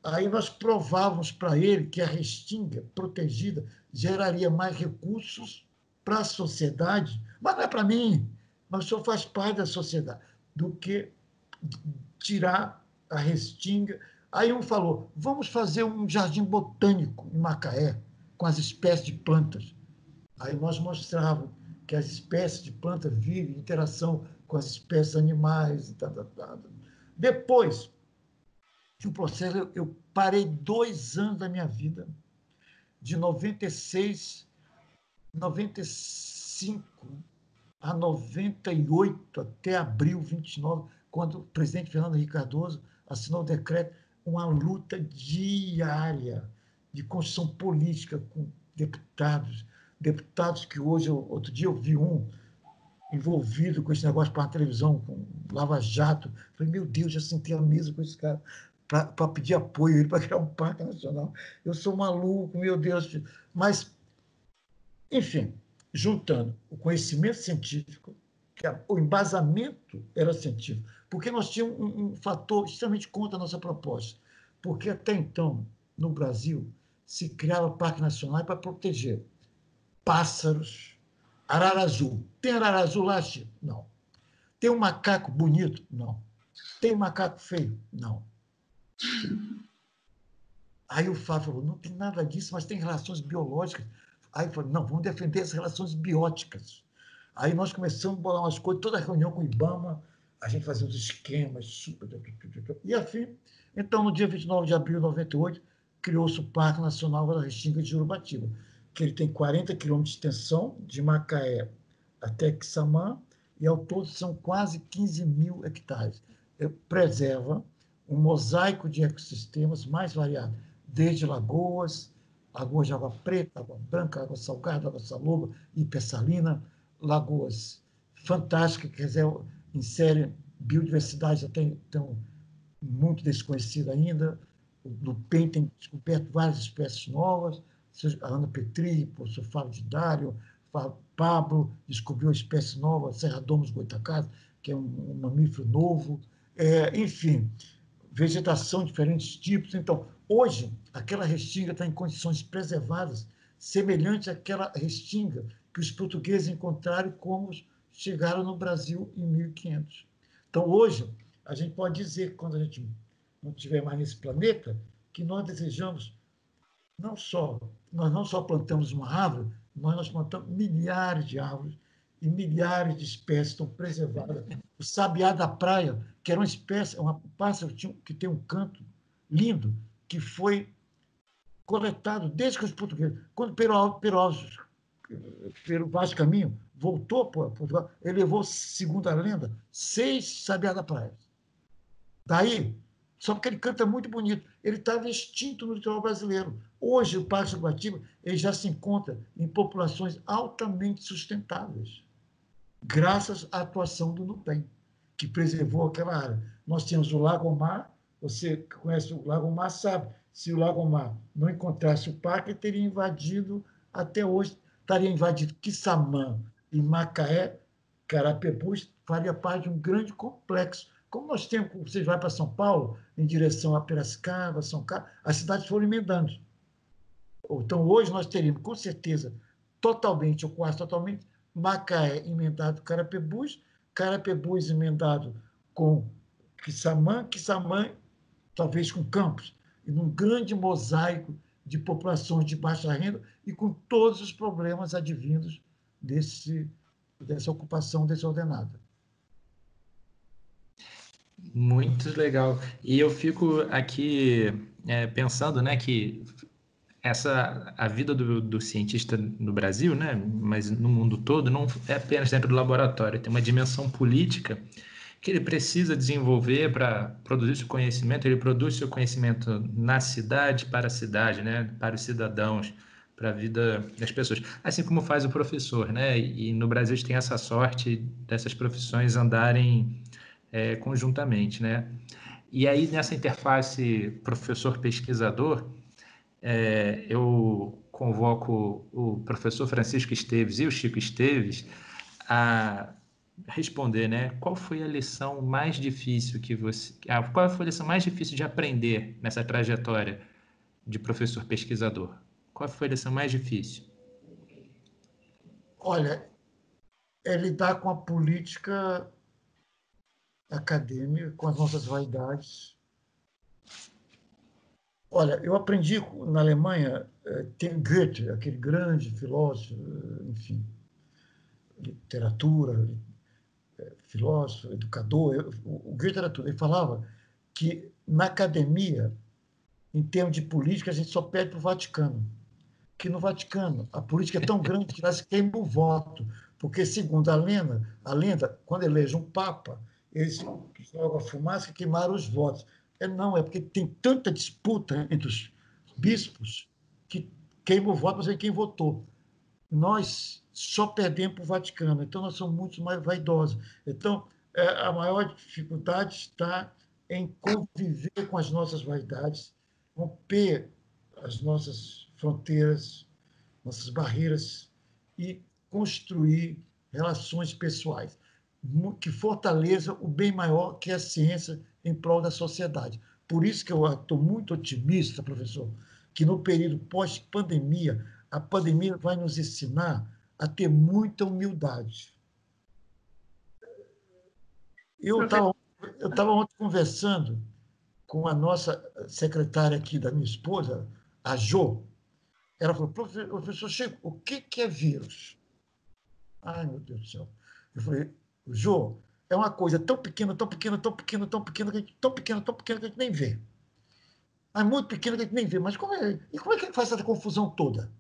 Aí nós provávamos para ele que a restinga protegida geraria mais recursos para a sociedade, mas não é para mim, mas o senhor faz parte da sociedade, do que tirar a restinga. Aí um falou, vamos fazer um jardim botânico em Macaé, com as espécies de plantas. Aí nós mostrávamos que as espécies de plantas vivem em interação com as espécies animais. Depois que o processo, eu parei 2 anos da minha vida, de 95 a 98, até abril 29, quando o presidente Fernando Henrique Cardoso assinou o decreto, uma luta diária de construção política com deputados que hoje, outro dia eu vi um envolvido com esse negócio para a televisão, com Lava Jato. Falei, meu Deus, já sentei a mesa com esse cara para pedir apoio ele para criar um parque nacional. Eu sou maluco, meu Deus. Mas, enfim, juntando o conhecimento científico, que o embasamento era científico, porque nós tínhamos um fator extremamente contra a nossa proposta, porque até então, no Brasil, se criava parque nacional para proteger pássaros, ararazu. Tem ararazu lá, Chico? Não. Tem um macaco bonito? Não. Tem um macaco feio? Não. Aí o Fábio falou, não tem nada disso, mas tem relações biológicas. Aí eu falei, não, vamos defender as relações bióticas. Aí nós começamos a bolar umas coisas, toda reunião com o IBAMA, a gente fazia uns esquemas, e assim. Então, no dia 29 de abril de 98, criou-se o Parque Nacional da Restinga de Jurubatiba, que ele tem 40 quilômetros de extensão, de Macaé até Quissamã, e ao todo são quase 15 mil hectares. Preserva um mosaico de ecossistemas mais variado, desde lagoas de água preta, água branca, água salgada, água saloba, hipersalina, lagoas fantástica, quer dizer, insere biodiversidade até então muito desconhecida ainda. No PEN tem descoberto várias espécies novas, a Ana Petri, o professor Fábio de Dário, Pablo descobriu uma espécie nova, Serradomus goitacás, que é um mamífero novo, enfim, vegetação de diferentes tipos. Então, hoje, aquela restinga está em condições preservadas, semelhante àquela restinga que os portugueses encontraram como chegaram no Brasil em 1500. Então, hoje, a gente pode dizer que quando a gente não estiver mais nesse planeta, que nós desejamos nós não só plantamos uma árvore, nós plantamos milhares de árvores e milhares de espécies estão preservadas. O sabiá da praia, que era uma espécie, um pássaro que tem um canto lindo, que foi coletado desde que os portugueses, quando Pero Vaz de Caminho voltou para Portugal, ele levou, segundo a lenda, 6 sabiá da praia. Daí, só porque ele canta muito bonito. Ele estava extinto no litoral brasileiro. Hoje, o Parque Guatiba ele já se encontra em populações altamente sustentáveis, graças à atuação do NUPEM, que preservou aquela área. Nós tínhamos o Lago-Mar, você que conhece o Lago-Mar sabe, se o Lago-Mar não encontrasse o parque, ele teria invadido, até hoje, estaria invadido Quissamã e Macaé, Carapebus, faria parte de um grande complexo. Como nós temos, você vai para São Paulo, em direção a Piracicaba, São Carlos, as cidades foram emendando. Então, hoje nós teríamos, com certeza, totalmente, ou quase totalmente, Macaé emendado com Carapebus, Carapebus emendado com Quissamã, Quissamã talvez com Campos, e num grande mosaico de populações de baixa renda e com todos os problemas advindos dessa ocupação desordenada. Muito legal. E eu fico aqui pensando, né, que a vida do cientista no Brasil, né, mas no mundo todo, não é apenas dentro do laboratório, tem uma dimensão política que ele precisa desenvolver para produzir seu conhecimento. Ele produz seu conhecimento na cidade, né, para os cidadãos, para a vida das pessoas, assim como faz o professor, né? E no Brasil a gente tem essa sorte dessas profissões andarem conjuntamente, né? E aí nessa interface professor-pesquisador, eu convoco o professor Francisco Esteves e o Chico Esteves a responder, né? Qual foi a lição mais difícil qual foi a lição mais difícil de aprender nessa trajetória de professor pesquisador? Qual foi a lição mais difícil? Olha, é lidar com a política acadêmica, com as nossas vaidades. Olha, eu aprendi na Alemanha, tem Goethe, aquele grande filósofo, enfim, literatura, filósofo, educador, o Goethe era tudo. Ele falava que na academia, em termos de política, a gente só pede para o Vaticano. Que no Vaticano a política é tão grande que lá se queima o voto, porque, segundo a lenda, quando elege um papa, eles jogam a fumaça e queimaram os votos. Não, é porque tem tanta disputa entre os bispos que queima o voto, mas é quem votou. Nós só perdemos para o Vaticano, então nós somos muito mais vaidosos. Então, a maior dificuldade está em conviver com as nossas vaidades, romper as nossas fronteiras, nossas barreiras e construir relações pessoais que fortaleçam o bem maior que é a ciência em prol da sociedade. Por isso que eu estou muito otimista, professor, que no período pós-pandemia, a pandemia vai nos ensinar a ter muita humildade. Eu estava ontem conversando com a nossa secretária aqui, da minha esposa, a Jo. Ela falou, professor Chico, o que é vírus? Ai, meu Deus do céu. Eu falei, Jo, é uma coisa tão pequena, tão pequena, tão pequena, tão pequena, tão pequena, tão pequena que a gente nem vê. É muito pequena que a gente nem vê. Mas como é que ele faz essa confusão toda?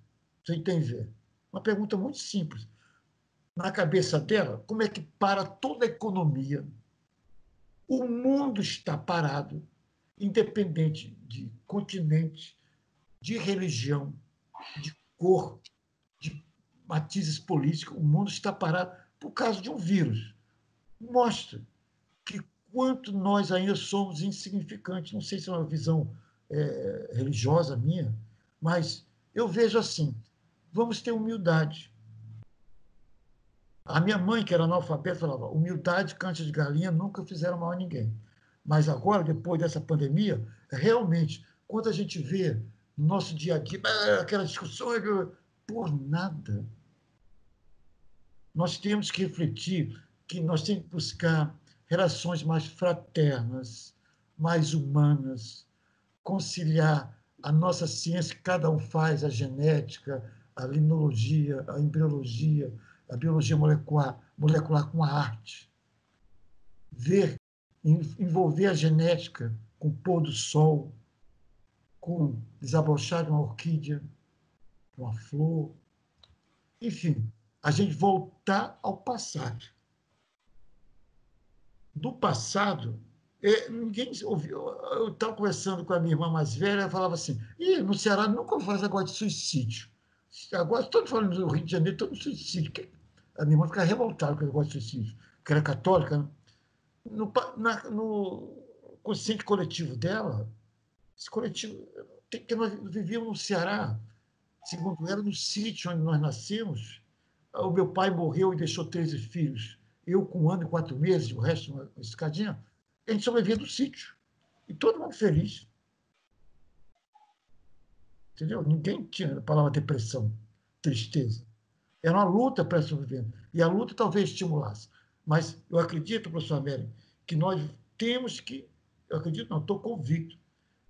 Sem tem ver. Uma pergunta muito simples. Na cabeça dela, como é que para toda a economia, o mundo está parado, independente de continente, de religião, de cor, de matizes políticos, o mundo está parado por causa de um vírus. Mostra que quanto nós ainda somos insignificantes. Não sei se é uma visão religiosa minha, mas eu vejo assim, vamos ter humildade. A minha mãe, que era analfabeta, falava, humildade, cancha de galinha, nunca fizeram mal a ninguém. Mas agora, depois dessa pandemia, realmente, quando a gente vê no nosso dia a dia, aquelas discussões por nada, nós temos que refletir que nós temos que buscar relações mais fraternas, mais humanas, conciliar a nossa ciência que cada um faz, a genética, a limnologia, a embriologia, a biologia molecular com a arte. Envolver a genética com o pôr do sol, com desabrochar de uma orquídea, uma flor. Enfim, a gente voltar ao passado. Do passado, ninguém ouviu. Eu estava conversando com a minha irmã mais velha, ela falava assim, no Ceará nunca faz negócio de suicídio. Agora, todos falando do Rio de Janeiro, todo suicídio. A minha irmã ficava revoltada com o negócio de suicídio, que era católica, né? No consciente coletivo dela, esse coletivo, que nós vivíamos no Ceará, segundo ela, no sítio onde nós nascemos. O meu pai morreu e deixou 13 filhos. Eu, com 1 ano e 4 meses, o resto, uma escadinha, a gente sobrevivia do sítio. E todo mundo feliz. Entendeu? Ninguém tinha a palavra depressão, tristeza. Era uma luta para sobreviver. E a luta talvez estimulasse. Mas eu acredito, professor Américo, que nós temos que, eu acredito, não, estou convicto,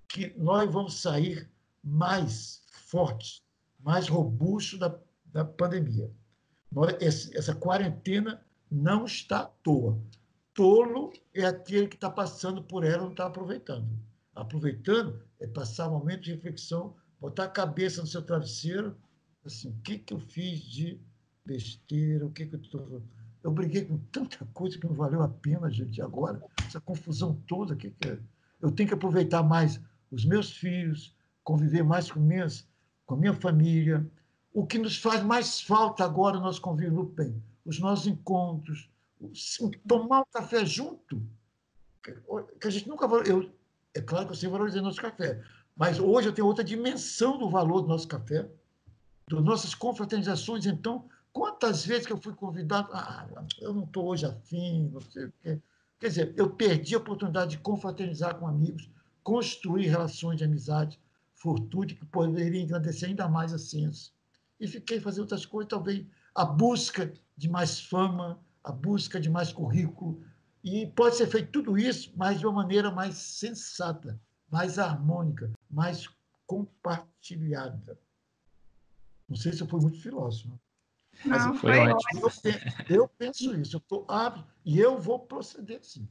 que nós vamos sair mais fortes, mais robustos da pandemia. Essa quarentena não está à toa. Tolo é aquele que está passando por ela e não está aproveitando. Aproveitando é passar um momento de reflexão, botar a cabeça no seu travesseiro, assim, o que eu fiz de besteira, o que eu estou... Eu briguei com tanta coisa que não valeu a pena, gente, agora, essa confusão toda, eu tenho que aproveitar mais os meus filhos, conviver mais com a minha família. O que nos faz mais falta agora, nós convivemos bem, os nossos encontros, tomar um café junto, que a gente nunca valoriza. É claro que eu sempre valorizei nosso café, mas hoje eu tenho outra dimensão do valor do nosso café, das nossas confraternizações. Então, quantas vezes que eu fui convidado, eu não estou hoje afim, não sei o quê. Quer dizer, eu perdi a oportunidade de confraternizar com amigos, construir relações de amizade, fortuita, que poderia engrandecer ainda mais a ciência. E fiquei fazendo outras coisas, talvez a busca de mais fama, a busca de mais currículo. E pode ser feito tudo isso, mas de uma maneira mais sensata, mais harmônica, mais compartilhada. Não sei se eu fui muito filósofo. Não, Mas foi ótimo. Eu penso isso, eu estou apto e eu vou proceder sim.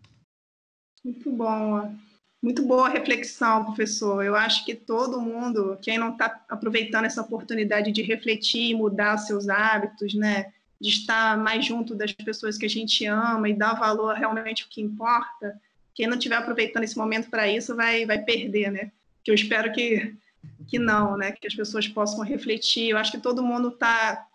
Muito bom. Muito boa reflexão, professor. Eu acho que todo mundo, quem não está aproveitando essa oportunidade de refletir e mudar seus hábitos, né, de estar mais junto das pessoas que a gente ama e dar valor realmente ao que importa, quem não estiver aproveitando esse momento para isso vai perder, né? Que eu espero que não, né? Que as pessoas possam refletir. Eu acho que todo mundo tá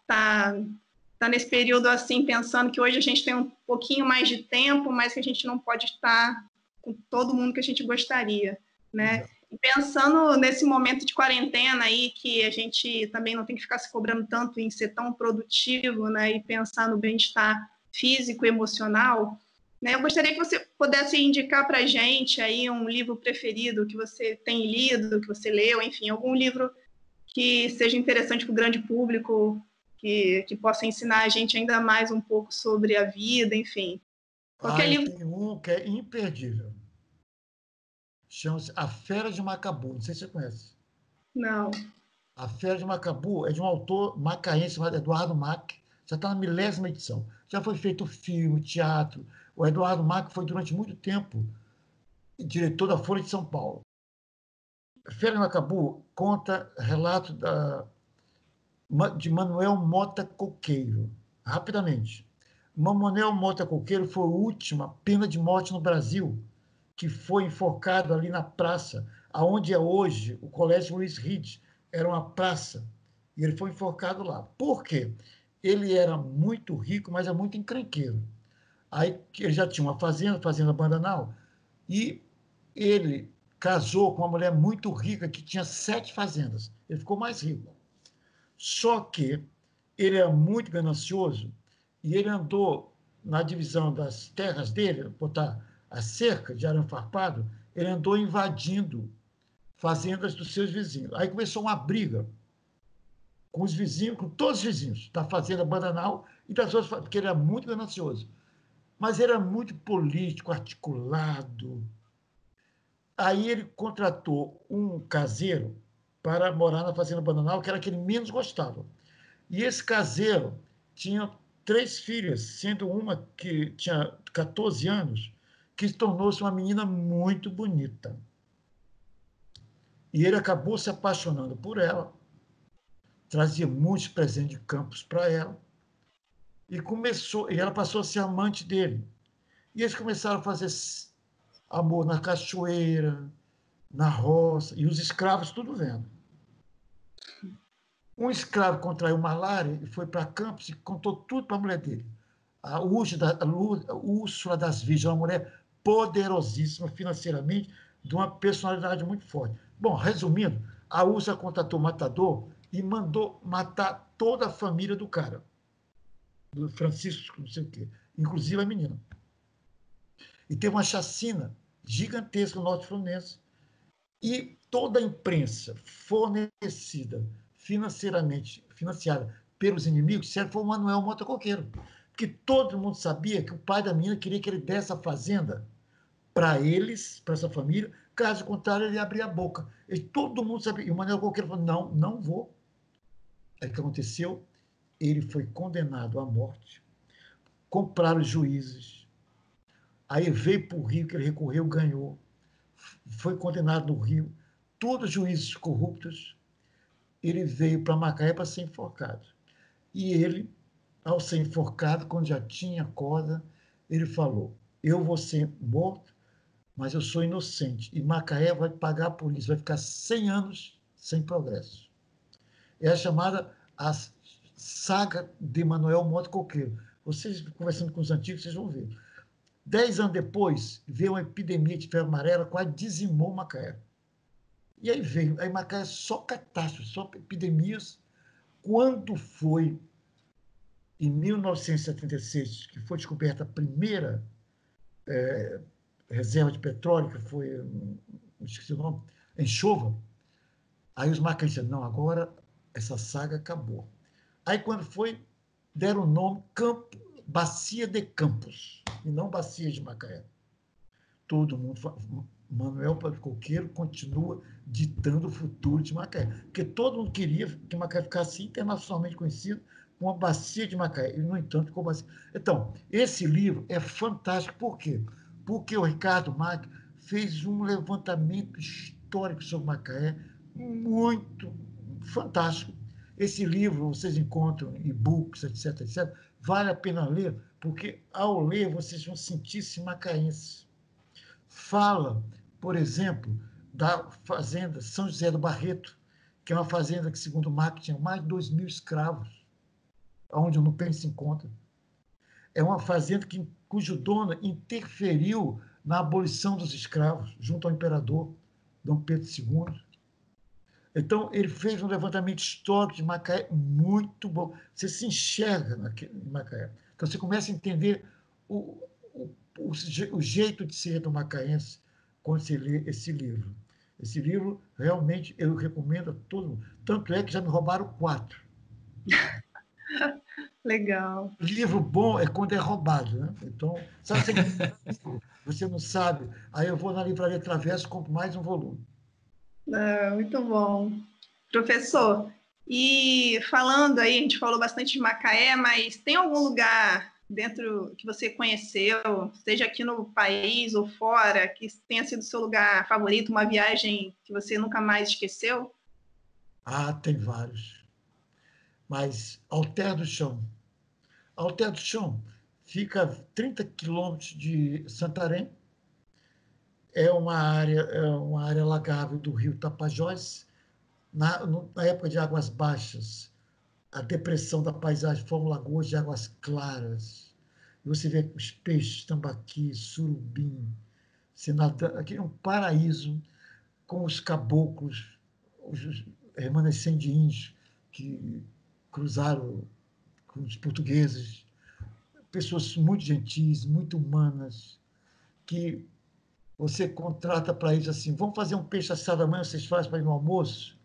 nesse período assim, pensando que hoje a gente tem um pouquinho mais de tempo, mas que a gente não pode estar com todo mundo que a gente gostaria, né? E pensando nesse momento de quarentena aí, que a gente também não tem que ficar se cobrando tanto em ser tão produtivo, né? E pensar no bem-estar físico e emocional, né? Eu gostaria que você pudesse indicar para a gente aí um livro preferido que você tem lido, que você leu, enfim, algum livro que seja interessante para o grande público, que possa ensinar a gente ainda mais um pouco sobre a vida, enfim. Qualquer livro. Tem um que é imperdível. Chama-se A Fera de Macabu. Não sei se você conhece. Não. A Fera de Macabu é de um autor macaense chamado Eduardo Mack. Já está na 10ª edição. Já foi feito filme, teatro. O Eduardo Mack foi, durante muito tempo, diretor da Folha de São Paulo. A Fera de Macabu conta relato de Manuel Mota Coqueiro. Rapidamente. Manuel Mota Coqueiro foi a última pena de morte no Brasil, que foi enforcado ali na praça, aonde é hoje o Colégio Luiz Ride. Era uma praça, e ele foi enforcado lá. Por quê? ele era muito rico, mas é muito encrenqueiro. Aí ele já tinha uma fazenda, Fazenda Bandanal, e ele casou com uma mulher muito rica que tinha 7 fazendas. Ele ficou mais rico. Só que ele era muito ganancioso e ele andou na divisão das terras dele, botar a cerca de arame farpado, ele andou invadindo fazendas dos seus vizinhos. Aí começou uma briga com os vizinhos, com todos os vizinhos da fazenda Bandanal e das outras, porque ele era muito ganancioso. Mas ele era muito político, articulado. Aí ele contratou um caseiro para morar na fazenda Bananal, que era que ele menos gostava. E esse caseiro tinha 3 filhas, sendo uma que tinha 14 anos, que tornou-se uma menina muito bonita. E ele acabou se apaixonando por ela, trazia muitos presentes de campos para ela, e ela passou a ser amante dele. E eles começaram a fazer amor na cachoeira, na roça, e os escravos tudo vendo. Um escravo contraiu malária e foi para Campos e contou tudo para a mulher dele. A Úrsula das Virgens, uma mulher poderosíssima financeiramente, de uma personalidade muito forte. Bom, resumindo, a Úrsula contratou o matador e mandou matar toda a família do cara, do Francisco, não sei o quê, inclusive a menina. E teve uma chacina gigantesca no Norte Fluminense. E toda a imprensa fornecida financeiramente, financiada pelos inimigos, sempre foi o Manuel Mota Coqueiro. Porque todo mundo sabia que o pai da menina queria que ele desse a fazenda para eles, para essa família, caso contrário, ele abria a boca. E todo mundo sabia. E o Manuel Coqueiro falou: não, não vou. Aí o que aconteceu? Ele foi condenado à morte, compraram os juízes, aí veio para o Rio, que ele recorreu, ganhou, foi condenado no Rio, todos juízes corruptos. Ele veio para Macaé para ser enforcado. E ele, ao ser enforcado, quando já tinha corda, ele falou: eu vou ser morto, mas eu sou inocente. E Macaé vai pagar por isso, vai ficar 100 anos sem progresso. É a chamada a saga de Manuel Mota Coqueiro. Vocês, conversando com os antigos, vocês vão ver. 10 anos depois, veio uma epidemia de febre amarela, quase dizimou Macaé. E aí veio, aí Macaé só catástrofe, só epidemias. Quando foi em 1976 que foi descoberta a primeira reserva de petróleo, que foi, não esqueci o nome, enxova, aí os macaenses disseram: não, agora essa saga acabou. Aí quando foi, deram o nome Bacia de Campos, e não Bacia de Macaé. Todo mundo fala, Manuel Coqueiro continua ditando o futuro de Macaé, porque todo mundo queria que Macaé ficasse internacionalmente conhecido como a Bacia de Macaé, e, no entanto, ficou bacia. Então, esse livro é fantástico, por quê? Porque o Ricardo Mack fez um levantamento histórico sobre Macaé muito fantástico. Esse livro vocês encontram em e-books, etc, etc. Vale a pena ler, porque ao ler vocês vão sentir-se macaenses. Fala, por exemplo, da fazenda São José do Barreto, que é uma fazenda que, segundo o Marx, tinha mais de 2.000 escravos, onde o Nupen se encontra. É uma fazenda cujo dono interferiu na abolição dos escravos, junto ao imperador Dom Pedro II. Então, ele fez um levantamento histórico de Macaé muito bom. Você se enxerga em Macaé. Então, você começa a entender o jeito de ser do macaense quando você lê esse livro. Esse livro, realmente, eu recomendo a todo mundo. Tanto é que já me roubaram 4. Legal. Livro bom é quando é roubado, né? Então, sabe, você não sabe. Aí eu vou na livraria Travesso e compro mais um volume. Muito bom. Professor, e falando aí, a gente falou bastante de Macaé, mas tem algum lugar dentro que você conheceu, seja aqui no país ou fora, que tenha sido seu lugar favorito, uma viagem que você nunca mais esqueceu? Ah, tem vários. Mas Alter do Chão. Alter do Chão fica a 30 quilômetros de Santarém. É uma área alagável do rio Tapajós. Na época de águas baixas, a depressão da paisagem, formam lagoas de águas claras. E você vê os peixes, tambaqui, surubim, você nada, aqui é um paraíso com os caboclos, os remanescentes de índios que cruzaram com os portugueses, pessoas muito gentis, muito humanas, que você contrata para isso assim, vamos fazer um peixe assado amanhã, vocês fazem para ir no almoço?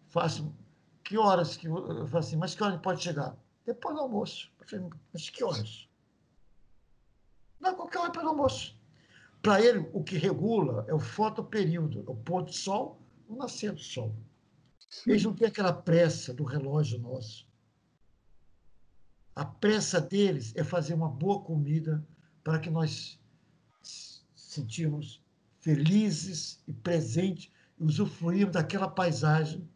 Faço. Que horas que eu falo assim, mas que hora pode chegar? Depois do almoço. Eu falei, mas que horas? Não, qualquer hora para o almoço. Para ele, o que regula é o fotoperíodo, é o pôr do sol, o nascer do sol. Eles não têm aquela pressa do relógio nosso. A pressa deles é fazer uma boa comida para que nós sentimos felizes e presentes e usufruímos daquela paisagem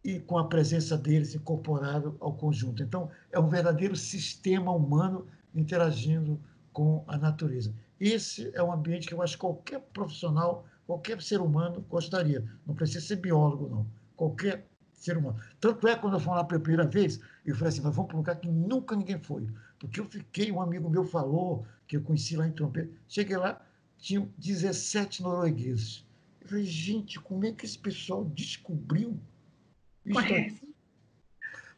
e com a presença deles incorporado ao conjunto. Então, é um verdadeiro sistema humano interagindo com a natureza. Esse é um ambiente que eu acho que qualquer profissional, qualquer ser humano gostaria. Não precisa ser biólogo, não. Qualquer ser humano. Tanto é, quando eu fui lá pela primeira vez, eu falei assim, nós vamos para um lugar que nunca ninguém foi. Porque eu fiquei, um amigo meu falou, que eu conheci lá em Trompeta, cheguei lá, tinham 17 noruegueses. Eu falei, gente, como é que esse pessoal descobriu isso aqui? Conhece.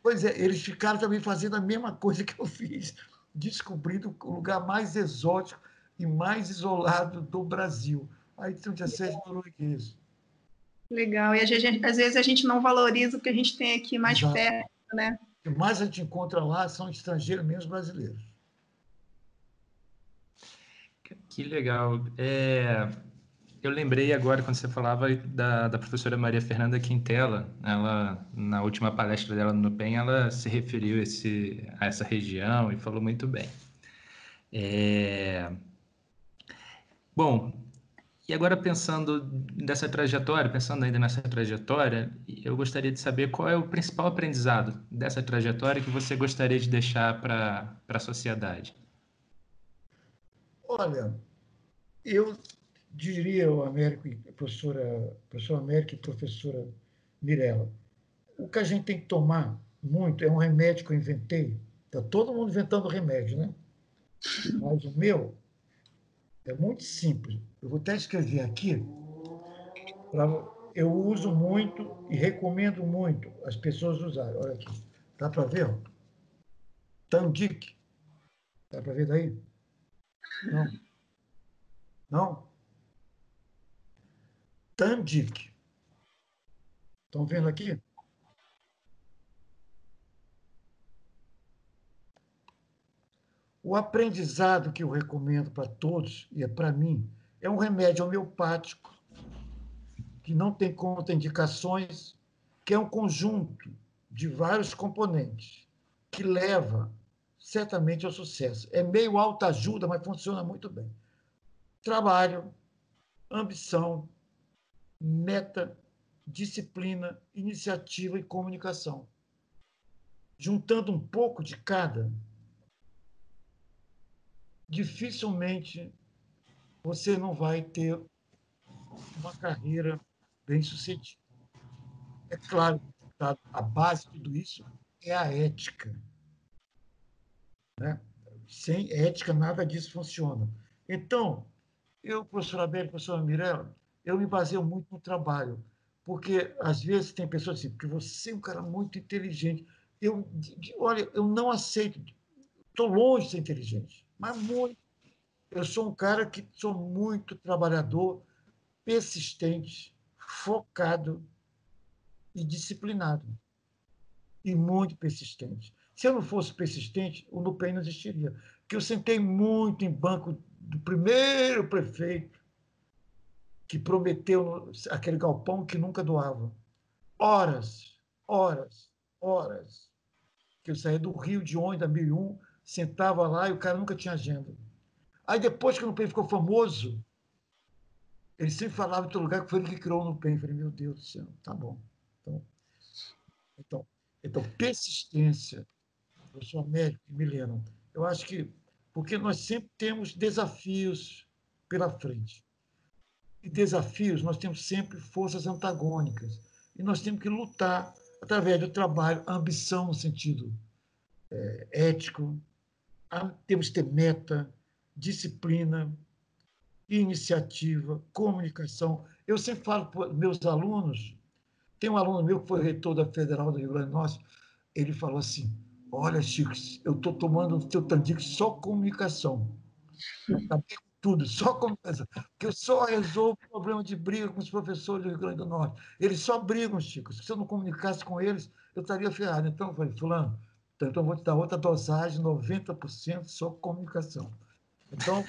Pois é, eles ficaram também fazendo a mesma coisa que eu fiz, descobrindo o lugar mais exótico e mais isolado do Brasil. Aí são 17 noruegueses. Legal. E às vezes a gente não valoriza o que a gente tem aqui mais Exato. perto, né? O que mais a gente encontra lá são estrangeiros, menos brasileiros. Que legal. Eu lembrei agora, quando você falava da professora Maria Fernanda Quintela, ela, na última palestra dela no NUPEM, ela se referiu a essa região e falou muito bem. Bom, e agora pensando ainda nessa trajetória, eu gostaria de saber qual é o principal aprendizado dessa trajetória que você gostaria de deixar para a sociedade. Olha, eu diria ao Américo, professora Américo e professora Mirella, o que a gente tem que tomar muito é um remédio que eu inventei. Está todo mundo inventando remédio, né? Mas o meu é muito simples. Eu vou até escrever aqui. Eu uso muito e recomendo muito as pessoas usarem. Olha aqui. Dá para ver? Ó? Tandic. Dá para ver daí? Não? Não? Tandic. Estão vendo aqui? O aprendizado que eu recomendo para todos, e é para mim, é um remédio homeopático, que não tem contraindicações, que é um conjunto de vários componentes, que leva certamente ao sucesso. É meio autoajuda, mas funciona muito bem. Trabalho, ambição, meta, disciplina, iniciativa e comunicação. Juntando um pouco de cada, dificilmente você não vai ter uma carreira bem-sucedida. É claro que a base de tudo isso é a ética. Né? Sem ética, nada disso funciona. Então, eu, professor Abel, professora Mirella, eu me baseio muito no trabalho, porque às vezes tem pessoas assim, porque você é um cara muito inteligente. Olha, eu não aceito, estou longe de ser inteligente, mas muito. Eu sou um cara que sou muito trabalhador, persistente, focado e disciplinado. E muito persistente. Se eu não fosse persistente, o NUPEM não existiria. Porque eu sentei muito em banco do primeiro prefeito que prometeu aquele galpão que nunca doava. Horas, horas, horas. Que eu saía do Rio de ônibus, da 1001, sentava lá e o cara nunca tinha agenda. Aí depois que o NUPEM ficou famoso, ele sempre falava em todo lugar que foi ele que criou o NUPEM. Eu falei, meu Deus do céu, tá bom. Então, então, então persistência, professor Américo e Milena, eu acho que, porque nós sempre temos desafios pela frente. E desafios, nós temos sempre forças antagônicas. E nós temos que lutar. através do trabalho, a ambição no sentido ético, temos que ter meta, disciplina, iniciativa, comunicação. Eu sempre falo para meus alunos, tem um aluno meu que foi reitor da Federal do Rio Grande do Norte, ele falou assim, olha, Chico, eu estou tomando o teu Tandic só comunicação. Acabei com tudo, só comunicação. Porque eu só resolvo o problema de briga com os professores do Rio Grande do Norte. Eles só brigam, Chico. Se eu não comunicasse com eles, eu estaria ferrado. Então, eu falei, fulano, então eu vou te dar outra dosagem, 90% só comunicação. Então,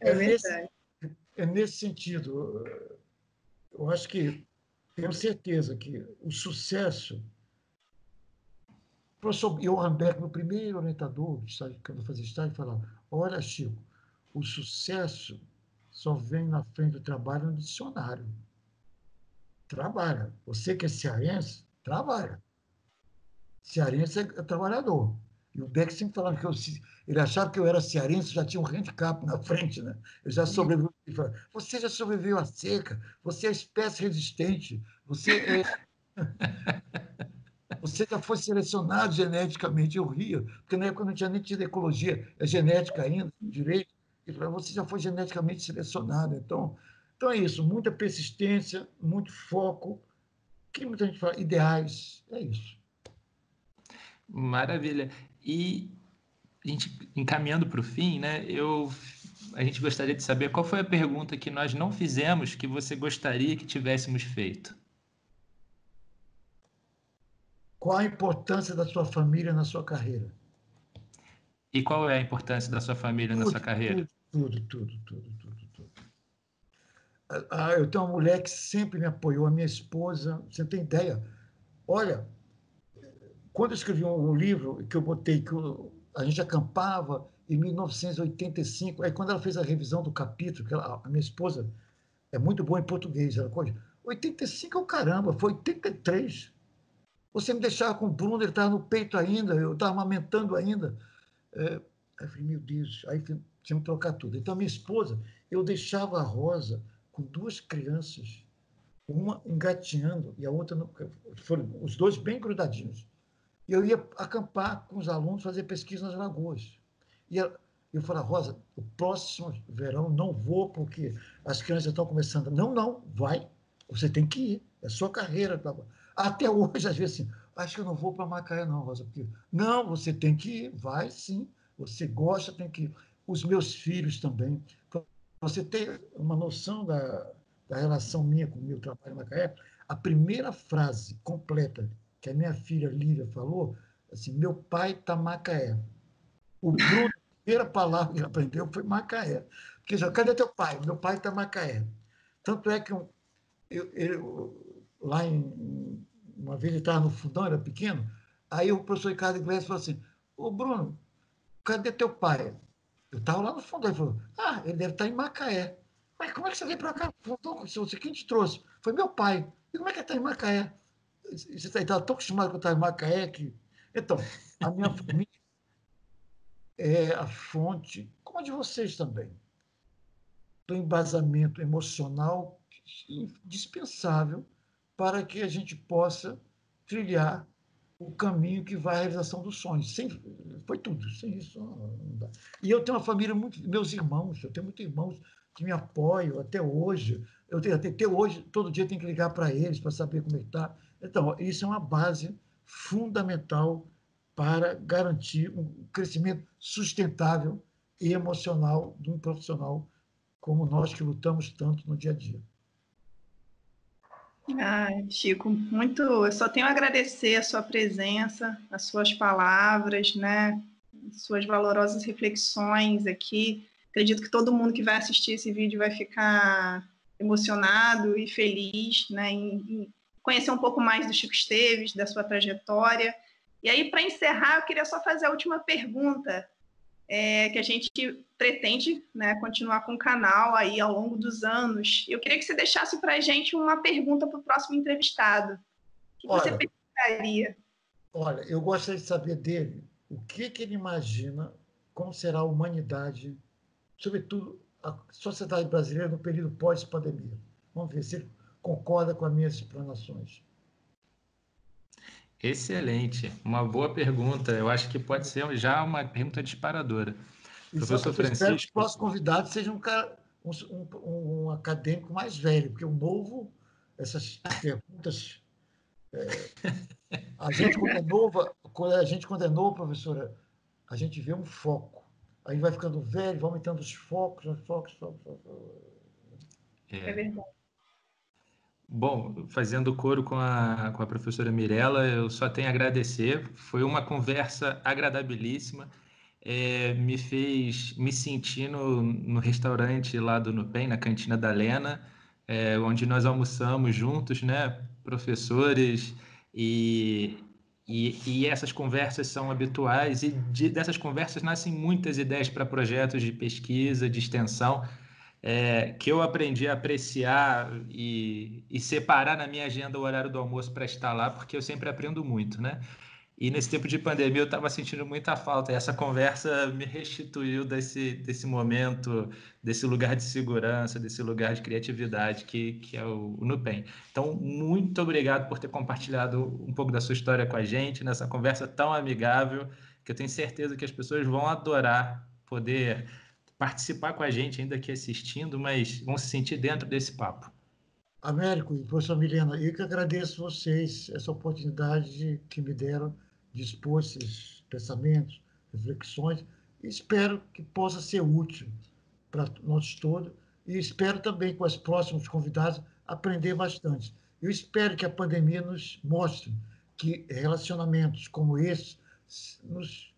É é nesse, verdade. é nesse sentido. Eu acho que, tenho certeza que o sucesso. O professor Johan Beck, meu primeiro orientador, quando eu fazia estágio, falava: olha, Chico, o sucesso só vem na frente do trabalho no dicionário. Trabalha. Você que é cearense, trabalha. Cearense é trabalhador. E o Beck sempre falava que ele achava que eu era cearense, já tinha um handicap na frente, né? Eu já sobreviveu. Ele falava, você já sobreviveu à seca, você é espécie resistente, você já foi selecionado geneticamente. Eu ria, porque na época não tinha nem tido ecologia, é genética ainda, direito. Ele falava, você já foi geneticamente selecionado. Então é isso, muita persistência, muito foco, que muita gente fala, ideais, é isso. Maravilha. E a gente encaminhando para o fim, né? A gente gostaria de saber qual foi a pergunta que nós não fizemos que você gostaria que tivéssemos feito. Qual a importância da sua família na sua carreira? E qual é a importância da sua família na sua Tudo, carreira? tudo. Eu tenho uma mulher que sempre me apoiou, a minha esposa, você tem ideia? Olha, quando eu escrevi um livro que eu botei a gente acampava em 1985, aí quando ela fez a revisão do capítulo, a minha esposa é muito boa em português, ela coisa, 85 é o caramba, foi 83. Você me deixava com o Bruno, ele estava no peito ainda, eu estava amamentando ainda. Aí eu falei, meu Deus, aí tinha que trocar tudo. Então, a minha esposa, eu deixava a Rosa com duas crianças, uma engatinhando e a outra, foram os dois bem grudadinhos. E eu ia acampar com os alunos, fazer pesquisa nas lagoas. E eu falei, Rosa, o próximo verão não vou, porque as crianças estão começando. Não, não, vai. Você tem que ir. É sua carreira. Até hoje, às vezes, assim, acho que eu não vou para Macaé, não, Rosa. Porque, não, você tem que ir. Vai, sim. Você gosta, tem que ir. Os meus filhos também. Para você ter uma noção da relação minha com o meu trabalho em Macaé, a primeira frase completa que a minha filha Lívia falou, assim, meu pai está Macaé. O Bruno, a primeira palavra que ele aprendeu foi Macaé. Porque já, cadê teu pai? Meu pai está Macaé. Tanto é que lá uma vez ele estava no fundão, era pequeno, aí o professor Ricardo Iglesias falou assim, ô Bruno, cadê teu pai? Eu estava lá no fundão, ele falou, ele deve estar em Macaé. Mas como é que você veio para cá? Quem te trouxe? Foi meu pai. E como é que ele está em Macaé? Você está tão acostumado com eu estar em Macaé que... Então, a minha família é a fonte, como a de vocês também, do embasamento emocional indispensável para que a gente possa trilhar o caminho que vai à realização dos sonhos. Foi tudo, sem isso não dá. E eu tenho uma família, meus irmãos, eu tenho muitos irmãos que me apoiam até hoje. Até hoje, todo dia tenho que ligar para eles para saber como é que está. Então, isso é uma base fundamental para garantir um crescimento sustentável e emocional de um profissional como nós que lutamos tanto no dia a dia. Chico, eu só tenho a agradecer a sua presença, as suas palavras, né, suas valorosas reflexões aqui. Acredito que todo mundo que vai assistir esse vídeo vai ficar emocionado e feliz, né, em conhecer um pouco mais do Chico Esteves, da sua trajetória. E aí, para encerrar, eu queria só fazer a última pergunta, que a gente pretende, né, continuar com o canal aí ao longo dos anos. Eu queria que você deixasse para a gente uma pergunta para o próximo entrevistado. O que você perguntaria? Olha, eu gostaria de saber dele o que ele imagina como será a humanidade, sobretudo a sociedade brasileira no período pós-pandemia. Vamos ver se ele concorda com as minhas explanações. Excelente, uma boa pergunta. Eu acho que pode ser já uma pergunta disparadora. Professor Eu espero que os Francisco, próximos convidados sejam um acadêmico mais velho, porque o novo, essas perguntas. A gente, quando é novo, professora, a gente vê um foco. Aí vai ficando velho, vai aumentando os focos, os focos, focos, focos. É verdade. bom, fazendo coro com a professora Mirella, eu só tenho a agradecer. Foi uma conversa agradabilíssima. Me fez me sentir no restaurante lá do Nupem, na Cantina da Lena, onde nós almoçamos juntos, né, professores, e, e essas conversas são habituais, e dessas conversas nascem muitas ideias para projetos de pesquisa, de extensão, que eu aprendi a apreciar e separar na minha agenda o horário do almoço para estar lá, porque eu sempre aprendo muito, né? E nesse tempo de pandemia eu estava sentindo muita falta. E essa conversa me restituiu desse momento, desse lugar de segurança, desse lugar de criatividade que é o Nupem. Então, muito obrigado por ter compartilhado um pouco da sua história com a gente nessa conversa tão amigável, que eu tenho certeza que as pessoas vão adorar poder participar com a gente, ainda aqui assistindo, mas vão se sentir dentro desse papo. Américo e professor Milena, eu que agradeço vocês essa oportunidade que me deram de expor esses pensamentos, reflexões, e espero que possa ser útil para nós todos, e espero também, com os próximos convidados, aprender bastante. Eu espero que a pandemia nos mostre que relacionamentos como esse nos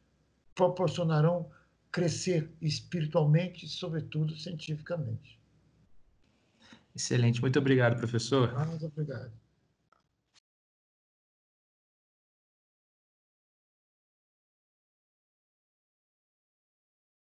proporcionarão crescer espiritualmente e, sobretudo, cientificamente. Excelente, muito obrigado, professor. Muito obrigado.